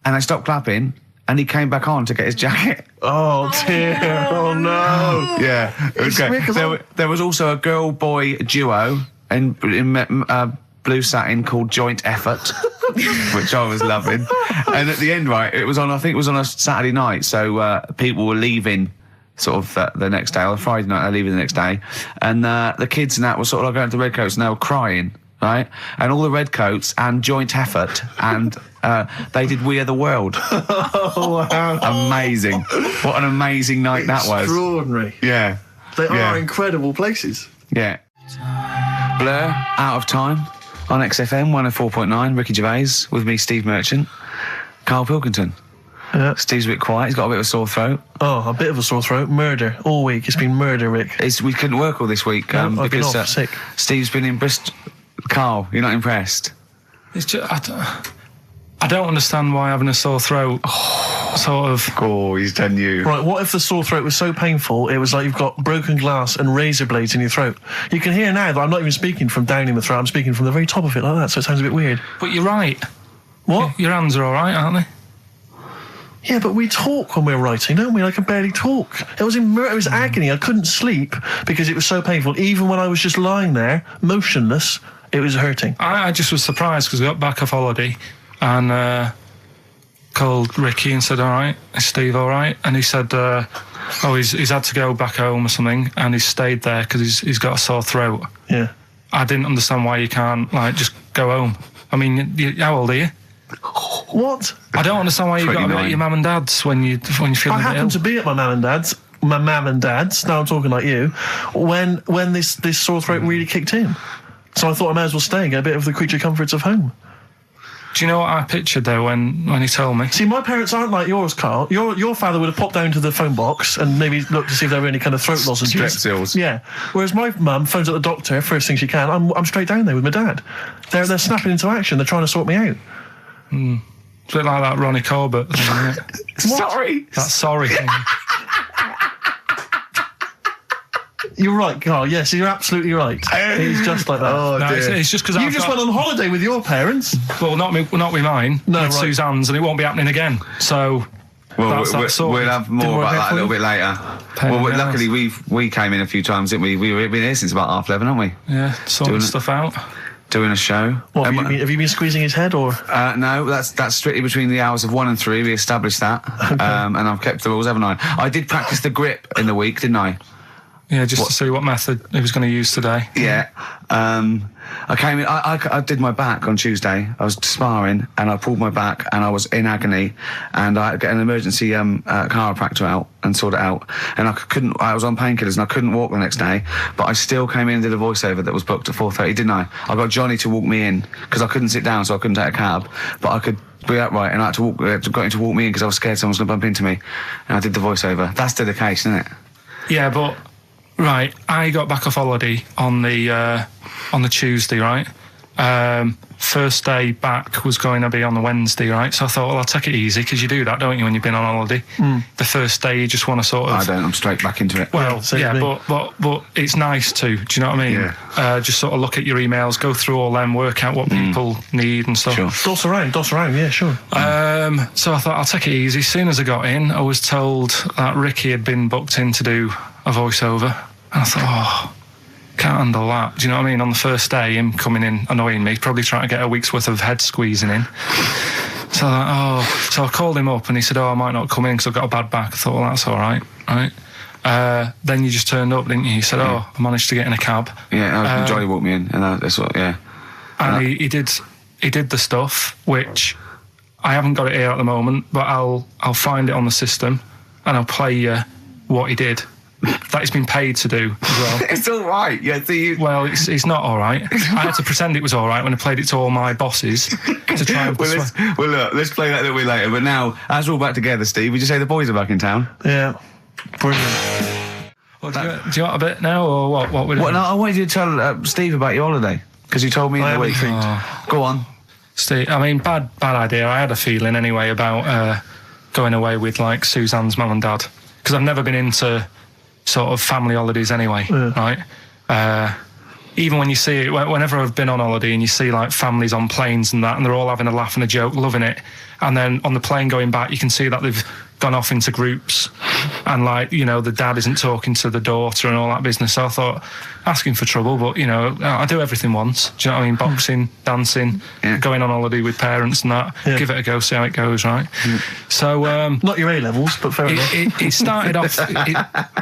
and they stopped clapping, and he came back on to get his jacket. Oh dear! Oh no! Yeah, it was great. There was also a girl-boy duo in blue satin called Joint Effort, which I was loving. And at the end, right, I think it was on a Saturday night, so people were leaving sort of the next day, or the Friday night, they're leaving the next day, and the kids and that were sort of like going to Redcoats, and they were crying. Right, and all the Redcoats and Joint Effort, and they did "We Are the World." Oh wow! Amazing! What an amazing night that was. Extraordinary. Yeah, They Yeah. are incredible places. yeah. Blur, Out of Time on XFM 104.9. Ricky Gervais with me, Steve Merchant, Karl Pilkington. Yeah. Steve's a bit quiet. He's got a bit of a sore throat. Oh, a bit of a sore throat. Murder all week. It's been murder, Rick. We couldn't work all this week No, I've been because off sick. Steve's been in Bristol. Karl, you're not impressed? It's just, I don't understand why having a sore throat sort of. Oh, he's done you. Right, what if the sore throat was so painful it was like you've got broken glass and razor blades in your throat? You can hear now that I'm not even speaking from down in the throat, I'm speaking from the very top of it like that, so it sounds a bit weird. But you're right. What? Your hands are all right, aren't they? Yeah, but we talk when we're writing, don't we? I can barely talk. It was it was agony. I couldn't sleep because it was so painful. Even when I was just lying there, motionless, it was hurting. I just was surprised because we got back off holiday and called Ricky and said, all right, is Steve all right? And he said, he's had to go back home or something, and he's stayed there because he's got a sore throat. Yeah. I didn't understand why you can't, just go home. I mean, how old are you? What? I don't understand why you've got to be 29. at your mum and dad's when you're feeling I a bit ill. happened to be at my mum and dad's, now I'm talking like you, when this sore throat really kicked in. So I thought I may as well stay and get a bit of the creature comforts of home. Do you know what I pictured though when he told me? See, my parents aren't like yours, Karl. Your father would have popped down to the phone box and maybe looked to see if there were any kind of throat lozenges. Strepsils. Yeah. Whereas my mum phones at the doctor first thing she can. I'm straight down there with my dad. They're snapping into action. They're trying to sort me out. It's a bit like that Ronnie Corbett thing, isn't it? Sorry. That sorry thing. You're right, Karl. Yes, you're absolutely right. He's just like that. Oh, No, dear. it's just because You just went on holiday with your parents. Well, not with mine. No, with right. Suzanne's, and it won't be happening again. So Well, that's that sorted. we'll have Didn't more work about out that for a little you? bit later. Pain Well, in the luckily we came in a few times, didn't we? We've been here since about 11:30, haven't we? Yeah, sorting Doing it. stuff out. Doing a show. What, have you been squeezing his head or? No, that's strictly between the hours of 1 and 3. We established that, and I've kept the rules, haven't I? I did practice the grip in the week, didn't I? Yeah, just to see what method he was going to use today. Yeah. I came in, I did my back on Tuesday. I was sparring and I pulled my back and I was in agony and I had to get an emergency chiropractor out and sort it out. And I was on painkillers and I couldn't walk the next day, but I still came in and did a voiceover that was booked at 4:30, didn't I? I got Johnny to walk me in because I couldn't sit down, so I couldn't take a cab, but I could be upright and I had to got him to walk me in because I was scared someone was going to bump into me. And I did the voiceover. That's dedication, isn't it? Yeah, but right, I got back off holiday on the Tuesday, right? First day back was going to be on the Wednesday, right? So I thought, well, I'll take it easy because you do that, don't you, when you've been on holiday? The first day you just want to sort of. I don't. I'm straight back into it. Well, yeah, but it's nice too. Do you know what I mean? Yeah. Just sort of look at your emails, go through all them, work out what people need and stuff. Sure. Doss around, yeah, sure. So I thought I'll take it easy. As soon as I got in, I was told that Ricky had been booked in to do a voiceover, and I thought, can't handle that. Do you know what I mean? On the first day, him coming in annoying me, probably trying to get a week's worth of head squeezing in. So I called him up and he said, I might not come in because I've got a bad back. I thought, well, that's all right, right? Then you just turned up, didn't you? He said, I managed to get in a cab. Yeah, Johnny walked me in, and that's what, yeah. And he did the stuff, which I haven't got it here at the moment, but I'll find it on the system and I'll play you what he did. That he's been paid to do as well. It's all right. Yeah. Well, it's not all right. I had to pretend it was all right when I played it to all my bosses to try and persuade. Well, look, let's play that a little bit later. But now, as we're all back together, Steve, would you say the boys are back in town? Yeah. Brilliant. Well, do you want a bit now, or what? What would? No, I wanted you to tell Steve about your holiday because you told me in the week. Go on, Steve. I mean, bad idea. I had a feeling anyway about going away with like Suzanne's mum and dad because I've never been into sort of family holidays anyway, right? Even when you see it, whenever I've been on holiday and you see like families on planes and that, and they're all having a laugh and a joke, loving it, and then on the plane going back, you can see that they've gone off into groups, and like, you know, the dad isn't talking to the daughter and all that business. So I thought, asking for trouble, but you know, I do everything once. Do you know what I mean? Boxing, dancing, going on holiday with parents and that. Yeah. Give it a go, see how it goes, right? So not your A levels, but fair enough. It started off.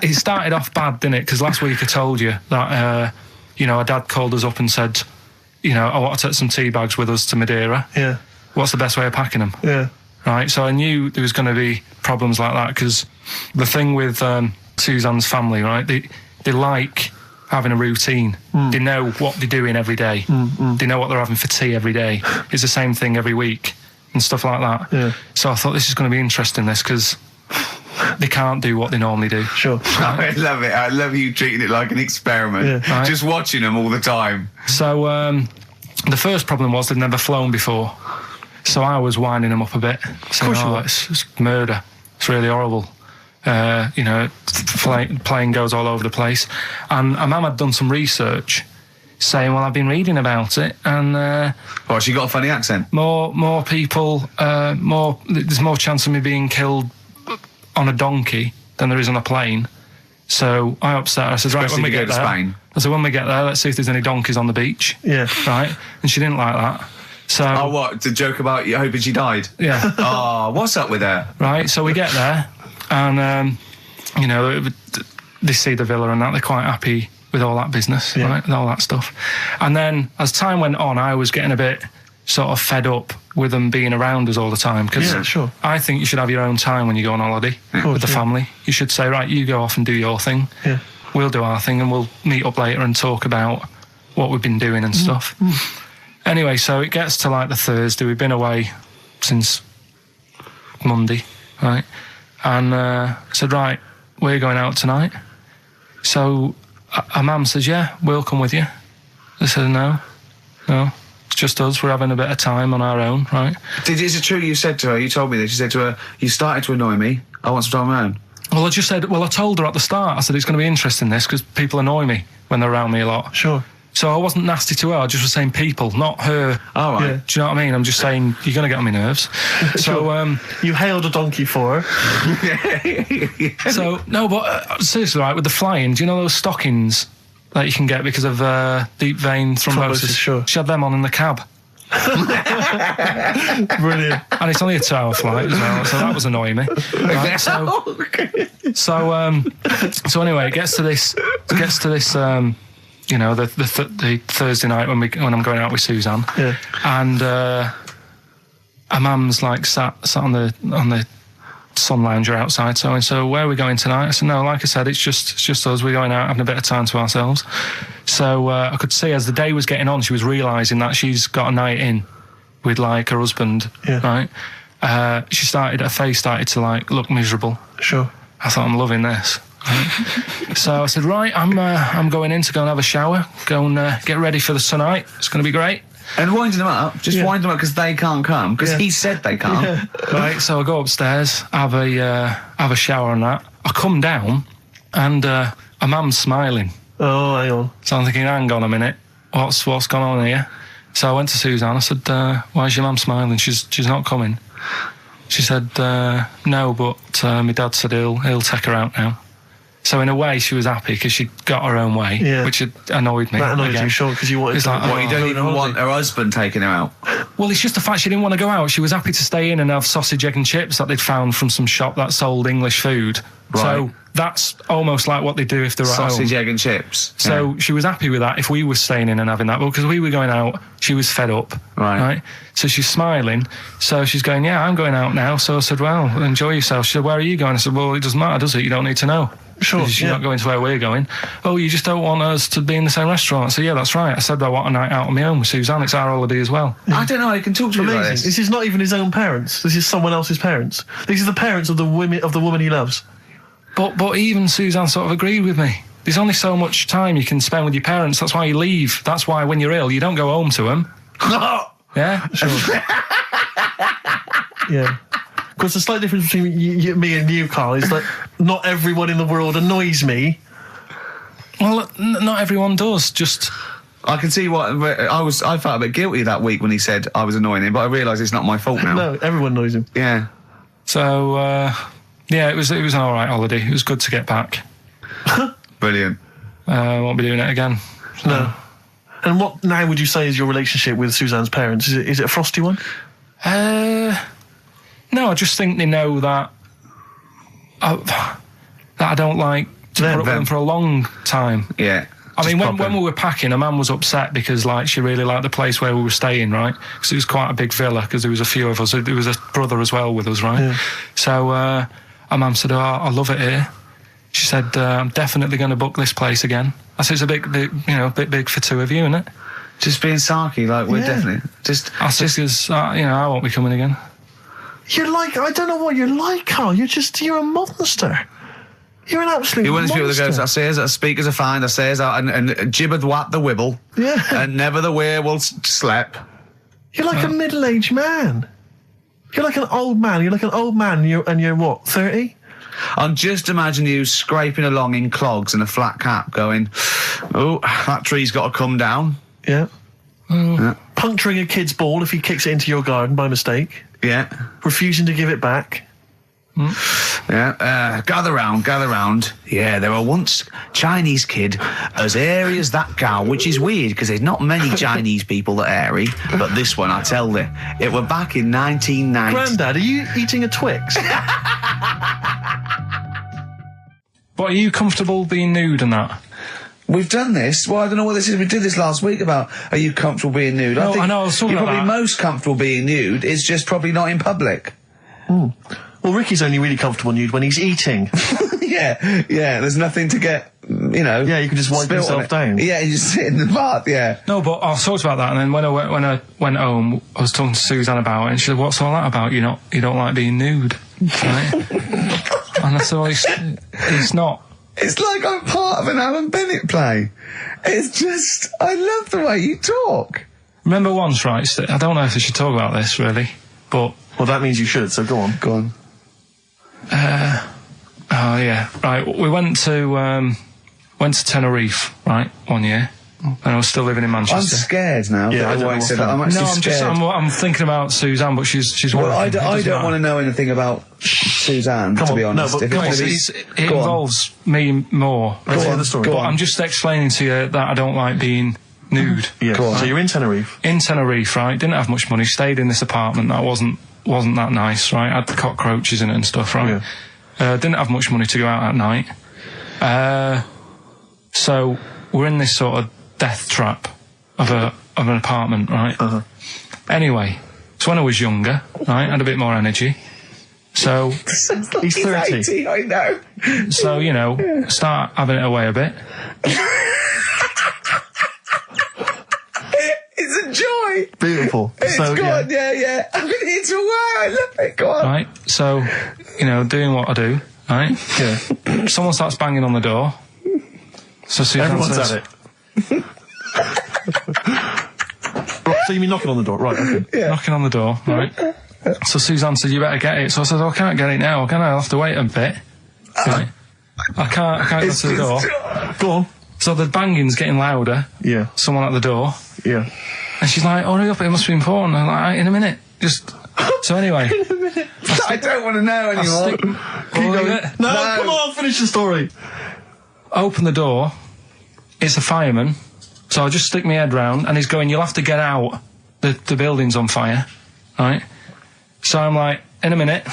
It started off bad, didn't it? Because last week I told you that you know, our dad called us up and said, you know, I want to take some tea bags with us to Madeira. Yeah. What's the best way of packing them? Yeah. Right. So I knew there was going to be problems like that because the thing with Suzanne's family, right? They like having a routine. They know what they're doing every day. They know what they're having for tea every day. It's the same thing every week and stuff like that. Yeah. So I thought this is going to be interesting, this, because they can't do what they normally do. Sure. I love it. I love you treating it like an experiment. Yeah. Right. Just watching them all the time. So the first problem was they'd never flown before. So I was winding them up a bit, saying, it's murder. It's really horrible. You know, plane goes all over the place. And Mum had done some research saying, well, I've been reading about it, and she got a funny accent. More people, there's more chance of me being killed on a donkey than there is on a plane. So I upset her. I said, right, when we get there, Spain. I said, when we get there, let's see if there's any donkeys on the beach. Yeah. Right? And she didn't like that. So, what? To joke about you hoping she died? Yeah. What's up with her? Right, so we get there, and, you know, they see the villa and that, they're quite happy with all that business, right, with all that stuff. And then, as time went on, I was getting a bit sort of fed up with them being around us all the time, because I think you should have your own time when you go on holiday with the family. You should say, right, you go off and do your thing. Yeah. We'll do our thing, and we'll meet up later and talk about what we've been doing and stuff. Anyway, so it gets to like the Thursday. We've been away since Monday, right? And I said, right, we're going out tonight. So our mum says, yeah, we'll come with you. I said, no, it's just us. We're having a bit of time on our own, right? Is it true you said to her, you told me this, you said to her, you started to annoy me, I want some time on my own? Well, I told her at the start, I said, it's going to be interesting, this, because people annoy me when they're around me a lot. Sure. So I wasn't nasty to her, I just was saying people, not her. All right. Yeah. Do you know what I mean? I'm just saying, you're going to get on my nerves. So you hailed a donkey for her. So, no, but seriously, right, with the flying, do you know those stockings that you can get because of deep vein thrombosis? Sure. She had them on in the cab. Brilliant. And it's only a 2-hour flight as well, so that was annoying me. Right, so anyway, it gets to this it gets to this, you know, the Thursday night when I'm going out with Suzanne, and her mum's like sat on the sun lounger outside. So where are we going tonight? I said, no, like I said, it's just us. We're going out having a bit of time to ourselves. So I could see as the day was getting on, she was realising that she's got a night in with like her husband, right? Her face started to like look miserable. Sure. I thought, I'm loving this. Right? So I said, right, I'm going in to go and have a shower, go and get ready for the tonight. It's going to be great. And winding them up, wind them up because they can't come, because he said they can't. Right, so I go upstairs, have a shower and that. I come down, and her mum's smiling. Oh, hang on. So I'm thinking, hang on a minute, what's gone on here? So I went to Suzanne, I said, why is your mum smiling? She's not coming. She said, no, but my dad said he'll take her out now. So in a way, she was happy because she got her own way, which annoyed me. That annoyed you, sure, because you wanted to... Like, you don't even want her husband taking her out? Well, it's just the fact she didn't want to go out. She was happy to stay in and have sausage, egg and chips that they'd found from some shop that sold English food. Right. So that's almost like what they do if they're at home. Sausage, egg and chips. So she was happy with that if we were staying in and having that. But because we were going out, she was fed up. Right. So she's smiling. So she's going, yeah, I'm going out now. So I said, well, enjoy yourself. She said, where are you going? I said, well, it doesn't matter, does it? You don't need to know. Sure, She's not going to where we're going. Oh, you just don't want us to be in the same restaurant. So yeah, that's right. I said I want a night out on my own with Suzanne. It's our holiday as well. I don't know. I can talk to you about Amazing. This is not even his own parents. This is someone else's parents. These are the parents of the woman he loves. But even Suzanne sort of agreed with me. There's only so much time you can spend with your parents. That's why you leave. That's why when you're ill, you don't go home to them. Yeah? Sure. Yeah. Of course, the slight difference between me and you, Karl, is that not everyone in the world annoys me. Well, not everyone does. Just I can see what I felt a bit guilty that week when he said I was annoying him, but I realise it's not my fault now. No, everyone annoys him. Yeah. So yeah, it was an all right holiday. It was good to get back. Brilliant. Won't be doing it again. So. No. And what now would you say is your relationship with Suzanne's parents? Is it a frosty one? No, I just think they know that I don't like to put up with them for a long time. Yeah. I mean, when we were packing, a man was upset because like she really liked the place where we were staying, right? Because it was quite a big villa because there was a few of us. There was a brother as well with us, right? Yeah. So our mum said, "Oh, I love it here." She said, "I'm definitely going to book this place again." I said, "It's a bit big for two of you, isn't it?" Just being sarky, like we're definitely just. I said, because I won't be coming again. You're like, I don't know what you're like, Karl. You're a monster. You're an absolute monster. You're one of those people that goes, I say as speakers are fine, I say as and gibbered what the wibble. Yeah. And never the way will slap. You're like a middle-aged man. You're like an old man. You're like an old man and you're what, 30? I'm just imagining you scraping along in clogs and a flat cap going, oh, that tree's got to come down. Yeah. Puncturing a kid's ball if he kicks it into your garden by mistake. Yeah. Refusing to give it back. Yeah. Gather round. Yeah, there were once Chinese kid as hairy as that cow, which is weird because there's not many Chinese people that are hairy, but this one, I tell you, it were back in 1990. Grandad, are you eating a Twix? But are you comfortable being nude and that? We've done this. Well, I don't know what this is. We did this last week about, are you comfortable being nude? No, I know, I was talking you're about probably that. most comfortable being nude. It's just probably not in public. Well, Ricky's only really comfortable nude when he's eating. Yeah, there's nothing to get, Yeah, you can just wipe yourself down. Yeah, you just sit in the bath, yeah. No, but I talked about that, and then when I went home, I was talking to Suzanne about it, and she said, "What's all that about? You don't like being nude, right?" And I said, "Well, it's not." It's like I'm part of an Alan Bennett play. It's just, I love the way you talk. Remember once, right? I don't know if I should talk about this really, but well, that means you should. So go on. Go on. Oh yeah, right. We went to Tenerife, right, one year, and I was still living in Manchester. I'm scared now. Yeah, I don't know I what's said that. I'm actually scared. I'm thinking about Suzanne, but she's. Well, I don't want to know anything about Suzanne, to be honest. No, but it involves me more. Let's hear the story. But I'm just explaining to you that I don't like being nude. Yeah. So you're in Tenerife. In Tenerife, right? Didn't have much money. Stayed in this apartment that wasn't that nice, right? Had the cockroaches in it and stuff, right? Yeah. Didn't have much money to go out at night. So we're in this sort of death trap of an apartment, right? Anyway, so when I was younger, right, I had a bit more energy. So he's 30. 80, I know. So, you know, start having it away a bit. It's a joy. Beautiful. It's so, good, yeah. I've been here to a while. I love it. Go on. Right, so, you know, doing what I do, right? Yeah. Someone starts banging on the door. So Suzanne Everyone's says, at it. Right, so you mean knocking on the door? Right, okay. knocking on the door, right? So Suzanne said, you better get it. So I said, I can't get it now, can I? I'll have to wait a bit. Right? I can't go to the door. Go on. So the banging's getting louder. Yeah. Someone at the door. Yeah. And she's like, hurry up, it must be important. I'm like, in a minute. So anyway. I don't want to know anymore. No, come on, finish the story. Open the door. It's a fireman. So I just stick my head round and he's going, you'll have to get out. The building's on fire. Right? So I'm like, in a minute.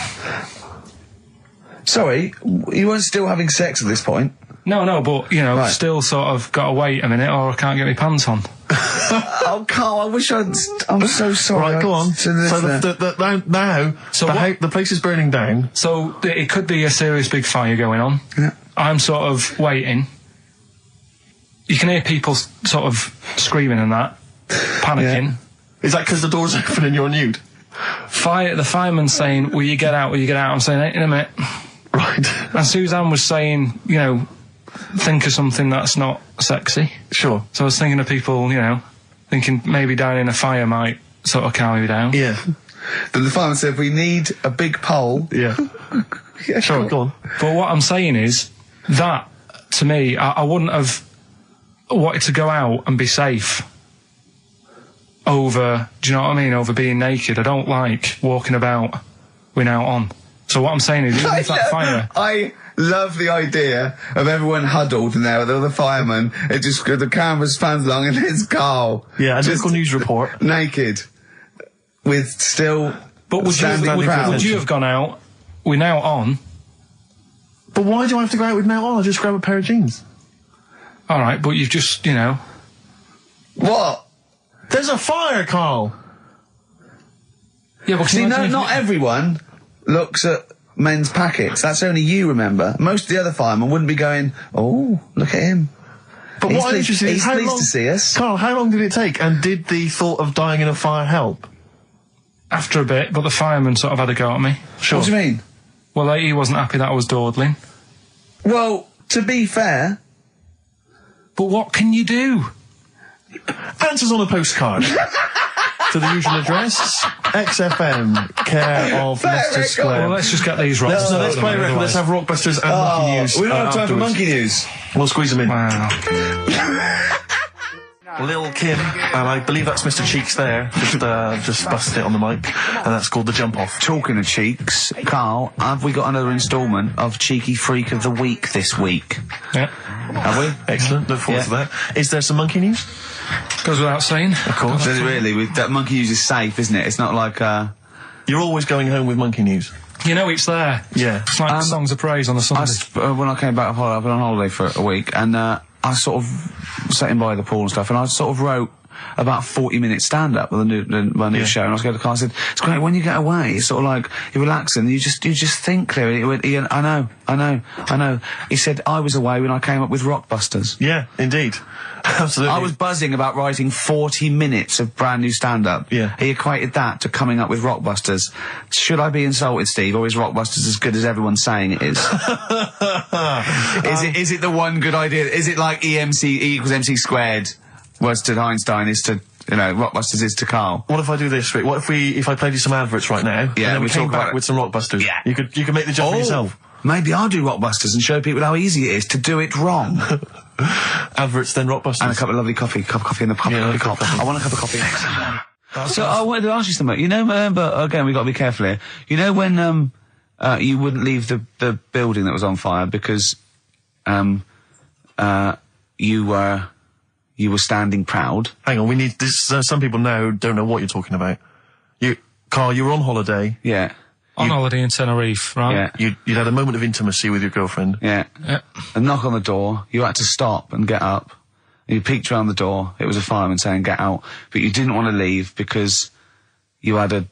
Sorry, you weren't still having sex at this point? No, but, you know, Right. still sort of got to wait a minute or I can't get my pants on. Oh, Carl, I wish I'm so sorry. Right, go on. So now So the place is burning down. So it could be a serious big fire going on. Yeah. I'm sort of waiting. You can hear people sort of screaming and that, panicking. Is that because the door's open and you're nude? The fireman's saying, will you get out, I'm saying, in a minute. Right. And Suzanne was saying, you know, think of something that's not sexy. Sure. So I was thinking of people, you know, thinking maybe down in a fire might sort of calm me down. Yeah. Then the fireman said, we need a big pole. Yeah. Yeah, Sure, go on. But what I'm saying is that, to me, I wouldn't have wanted to go out and be safe over, do you know what I mean, over being naked. I don't like walking about without on. So what I'm saying is, even if that fire... I love the idea of everyone huddled in there with all the firemen. It just, the camera spans along and there's Carl. Yeah, a just local news report. naked. With still... But would you have gone out with now on? But why do I have to go out with now on? I'll just grab a pair of jeans. All right, but you've just, you know... What? There's a fire, Carl. Yeah, but See, not everyone looks at men's packets. That's only you, remember. Most of the other firemen wouldn't be going, oh, look at him. But what I'm interested in is he's how pleased long... to see us. Carl, how long did it take? And did the thought of dying in a fire help? After a bit, but the fireman sort of had a go at me. Sure. What do you mean? Well, he wasn't happy that I was dawdling. Well, to be fair... But what can you do? Answers on a postcard. To the usual address, XFM, care of Leicester Square. Well, let's just get these rocks. Let's play a record. Let's have Rockbusters and Monkey News. We don't have time for afterwards. monkey news. We'll squeeze them in. Wow. Lil Kim, and I believe that's Mr. Cheeks there. Just busted it on the mic, and that's called The Jump Off. Talking of cheeks, Carl, have we got another instalment of Cheeky Freak of the Week this week? Yeah. Have we? Excellent. Look forward to that. Is there some monkey news? Goes without saying. Of course. Does it really? That monkey news is safe, isn't it? It's not like, You're always going home with monkey news. You know it's there. Yeah. It's like songs of praise on a Sunday. when I came back from holiday, I've been on holiday for a week, and I sort of sat in by the pool and stuff, and I sort of wrote about 40-minute stand-up with my new show, and I was going to Carl, I said, it's great, when you get away, it's sort of like, you're relaxing, you just think clearly. He went, Ian, I know. He said, I was away when I came up with Rockbusters. Yeah, indeed. Absolutely. I was buzzing about writing 40 minutes of brand new stand-up. Yeah. He equated that to coming up with Rockbusters. Should I be insulted, Steve, or is Rockbusters as good as everyone's saying it is? Is it the one good idea? Is it like E equals MC squared was to Einstein is to, you know, Rockbusters is to Carl? What if I do this, Rick? What if I played you some adverts right now? Yeah, and then we we came talk about back it. with some Rockbusters. Yeah. You could make the jump for yourself. Maybe I'll do Rockbusters and show people how easy it is to do it wrong. Adverts, then Rockbusters. And a cup of lovely coffee. Cup of coffee in the pub. Yeah, Cup of cup of coffee. coffee. I want a cup of coffee. So I wanted to ask you something. You know, but again, we've got to be careful here. You know when you wouldn't leave the building that was on fire because you were standing proud. Hang on, we need this. Some people now don't know what you're talking about. Carl, you were on holiday. Yeah. on holiday in Tenerife, right? Yeah. You'd had a moment of intimacy with your girlfriend. Yeah. Yeah. A knock on the door. You had to stop and get up. And you peeked around the door. It was a fireman saying, get out. But you didn't want to leave because you had a...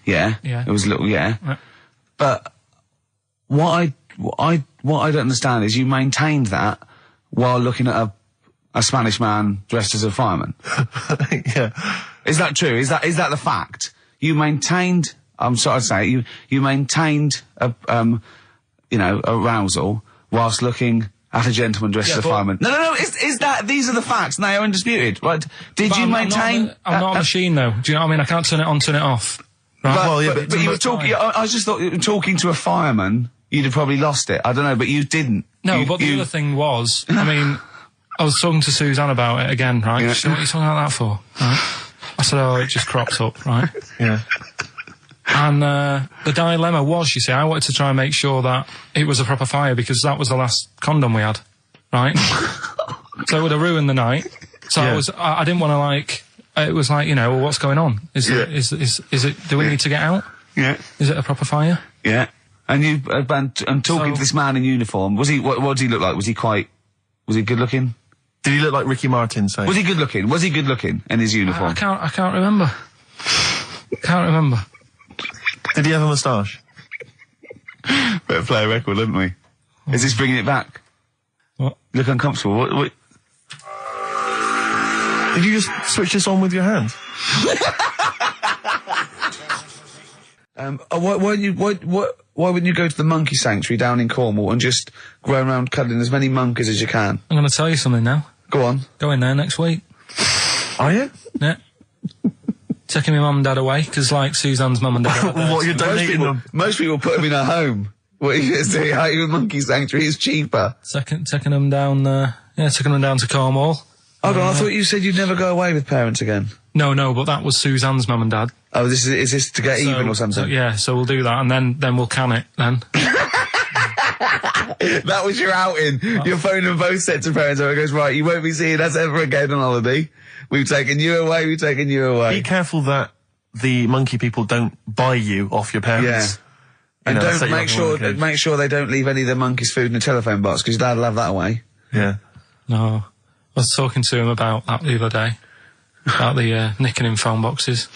Yeah. Yeah. It was a little... Yeah. Yeah. But what I don't understand is you maintained that while looking at a Spanish man dressed as a fireman. Yeah. Is that true? Is that the fact? You maintained... I'm sorry to say, you maintained arousal whilst looking at a gentleman dressed as a fireman. No. These are the facts, and they are undisputed, right? Did you maintain? I'm not a machine, though. Do you know what I mean? I can't turn it on, turn it off. Right? But you were talking. I just thought talking to a fireman, you'd have probably lost it. I don't know, but you didn't. No, but the other thing was, I mean, I was talking to Suzanne about it again, right? Yeah. She said, what are you talking about that for? Right? I said, oh, it just cropped up, right? Yeah. And the dilemma was, you see, I wanted to try and make sure that it was a proper fire because that was the last condom we had, right? So it would have ruined the night. So I didn't want to it was like, well, what's going on? Is it, do we need to get out? Yeah. Is it a proper fire? Yeah. And you, and talking to this man in uniform, was he, what did he look like? Was he good looking? Did he look like Ricky Martin, say? Was he good looking? Was he good looking in his uniform? I can't remember. Can't remember. Did he have a moustache? Better play a record, haven't we? Is this bringing it back? What? You look uncomfortable. What? Did you just switch this on with your hand? Why wouldn't you go to the monkey sanctuary down in Cornwall and just go around cuddling as many monkeys as you can? I'm going to tell you something now. Go on. Go in there next week. Are you? Yeah. Taking my mum and dad away, because Suzanne's mum and dad are there. What, you're donating them? Most people put them in a home. What are you going to say? How your monkey sanctuary is cheaper? Taking them down, taking them down to Cornwall. Hold on, I thought you said you'd never go away with parents again. No, but that was Suzanne's mum and dad. Oh, is this to get even or something? So we'll do that, and then we'll can it, then. That was your outing. Your phone and both sets of parents over. It goes, right, you won't be seeing us ever again on holiday. We've taken you away, Be careful that the monkey people don't buy you off your parents. Yeah. And don't make sure they don't leave any of the monkeys' food in the telephone box, because Dad will have that away. Yeah. No. I was talking to him about that the other day. About the nicking in phone boxes.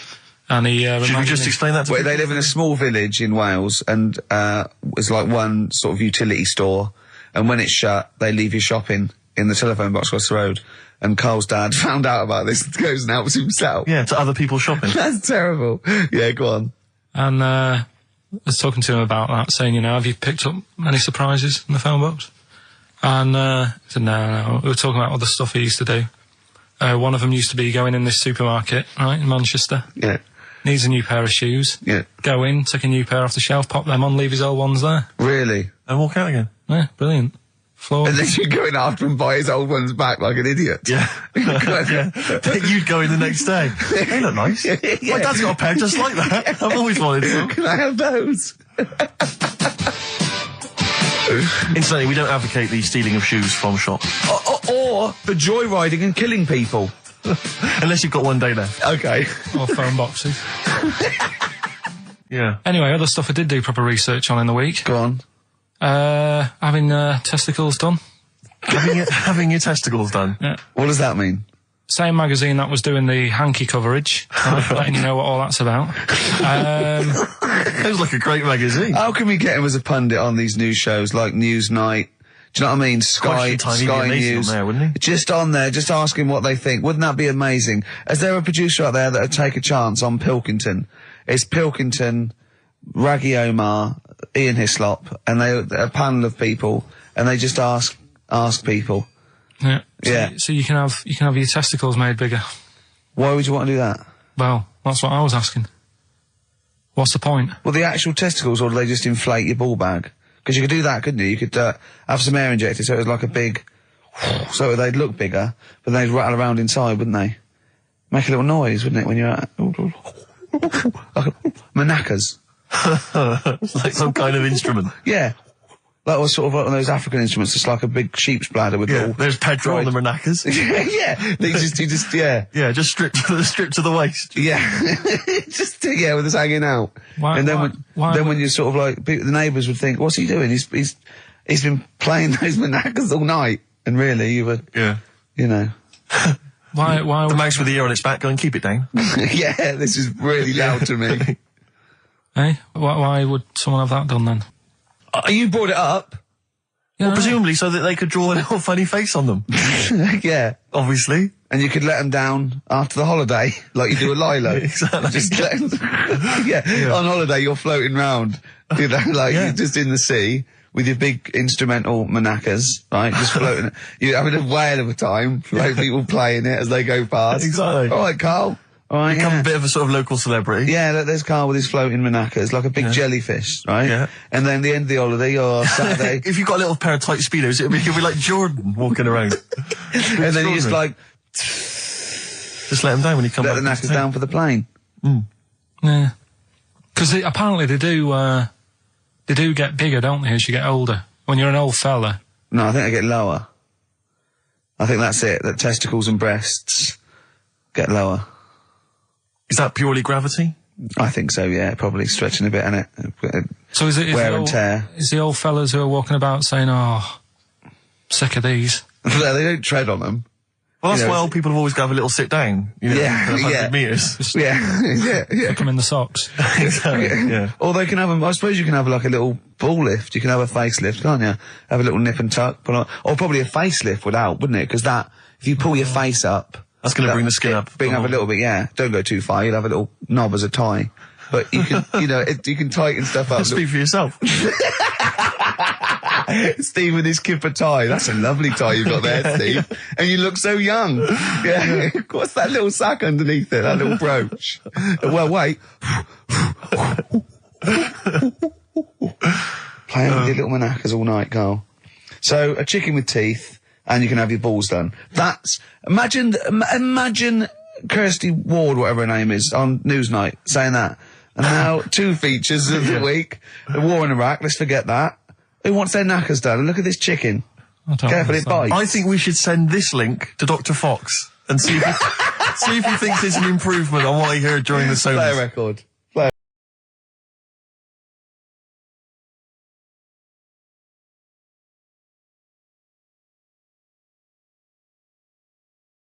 And he should we just explain that to people? They live in a small village in Wales, and it's like one sort of utility store, and when it's shut, they leave your shopping in the telephone box across the road. And Carl's dad found out about this and goes and helps himself. Yeah, to other people shopping. That's terrible. Yeah, go on. And I was talking to him about that, saying, have you picked up any surprises in the phone box? And he said, no. We were talking about other stuff he used to do. One of them used to be going in this supermarket, right, in Manchester. Yeah. Needs a new pair of shoes. Yeah. Go in, take a new pair off the shelf, pop them on, leave his old ones there. Really? And walk out again. Yeah, brilliant. And then you'd go in after and buy his old ones back like an idiot. Yeah. You'd go in the next day. They look nice. My dad's got a pair just like that. I've always wanted some. Can I have those? Incidentally, we don't advocate the stealing of shoes from shops. Or the joyriding and killing people. Unless you've got one day left. Okay. Or phone boxes. Yeah. Anyway, other stuff I did do proper research on in the week. Go on. Having testicles done. Having your testicles done? Yeah. What does that mean? Same magazine that was doing the hanky coverage, letting you know what all that's about. It was like a great magazine. How can we get him as a pundit on these news shows like Newsnight? Do you know what I mean? Sky News. On there, wouldn't he? Just on there, just ask him what they think. Wouldn't that be amazing? Is there a producer out there that would take a chance on Pilkington? It's Pilkington, Raggy Omar, Ian Hislop, and a panel of people, and they just ask people. Yeah. So you can have your testicles made bigger. Why would you want to do that? Well, that's what I was asking. What's the point? Well, the actual testicles, or do they just inflate your ball bag? Because you could do that, couldn't you? You could have some air injected so it was like a big... so they'd look bigger, but they'd rattle around inside, wouldn't they? Make a little noise, wouldn't it, when you're at... like manacas. Like some kind of instrument. Yeah. Like, or sort of like one of those African instruments. It's like a big sheep's bladder with all. There's Pedro on the maracas. Yeah. He just, yeah. Yeah, just stripped to the waist. Yeah. Just, yeah, with us hanging out. Why- and then why when you're sort of like, the neighbours would think, what's he doing? He's been playing those maracas all night. And really, you would, you know. Why The mouse with the ear on its back, go and keep it down. Yeah, this is really loud to me. Eh? Why would someone have that done then? You brought it up. Yeah, Well, presumably so that they could draw a little funny face on them. Yeah. Obviously. And you could let them down after the holiday, like you do a Lilo. Exactly. Just let 'em- on holiday you're floating round, you know, like you're just in the sea with your big instrumental maracas, right? Just floating. You're having a whale of a time, like people playing it as they go past. Exactly. All right, Carl. All right, Become a bit of a sort of local celebrity. Yeah, look, there's Carl with his floating maracas, like a big jellyfish, right? Yeah. And then the end of the holiday, or Saturday, If you've got a little pair of tight speedos, it'll be like Jordan walking around. and then you just like Just let them down when you come let back. the knackers down for the plane. Yeah. Because apparently they do get bigger, don't they, as you get older? When you're an old fella. No, I think they get lower. I think that's it. That testicles and breasts get lower. Is that purely gravity? I think so, yeah. Probably stretching a bit, innit? So is Wear the and tear. Is the old fellas who are walking about saying, "Oh, sick of these"? No, they don't tread on them. Well, that's You know, why old people have always got to have a little sit down. You know, Yeah, for 100 yeah. metres. Yeah. Put them in the socks. Exactly, yeah. Or they can have I suppose you can have like a little ball lift. You can have a facelift, can't you? Have a little nip and tuck. Put on, or probably a facelift would help, wouldn't it? Because that, if you pull your face up. That's going to bring the skin up. Bring up a little bit, yeah. Don't go too far. You'll have a little knob as a tie. But you can, you know, you can tighten stuff up. Speak for yourself. Steve with his kipper tie. That's a lovely tie you've got there, Steve. And you look so young. Yeah. What's that little sack underneath it? That little brooch. Well, wait. Playing with your little maracas all night, Carl. So, a chicken with teeth, and you can have your balls done. Imagine Kirsty Ward, whatever her name is, on Newsnight, saying that. And now, 2 features of the week. The war in Iraq, let's forget that. Who wants their knackers done? And look at this chicken. Careful, it bites. I think we should send this link to Dr. Fox and see if he thinks there's an improvement on what he heard during the Play a sonas. record.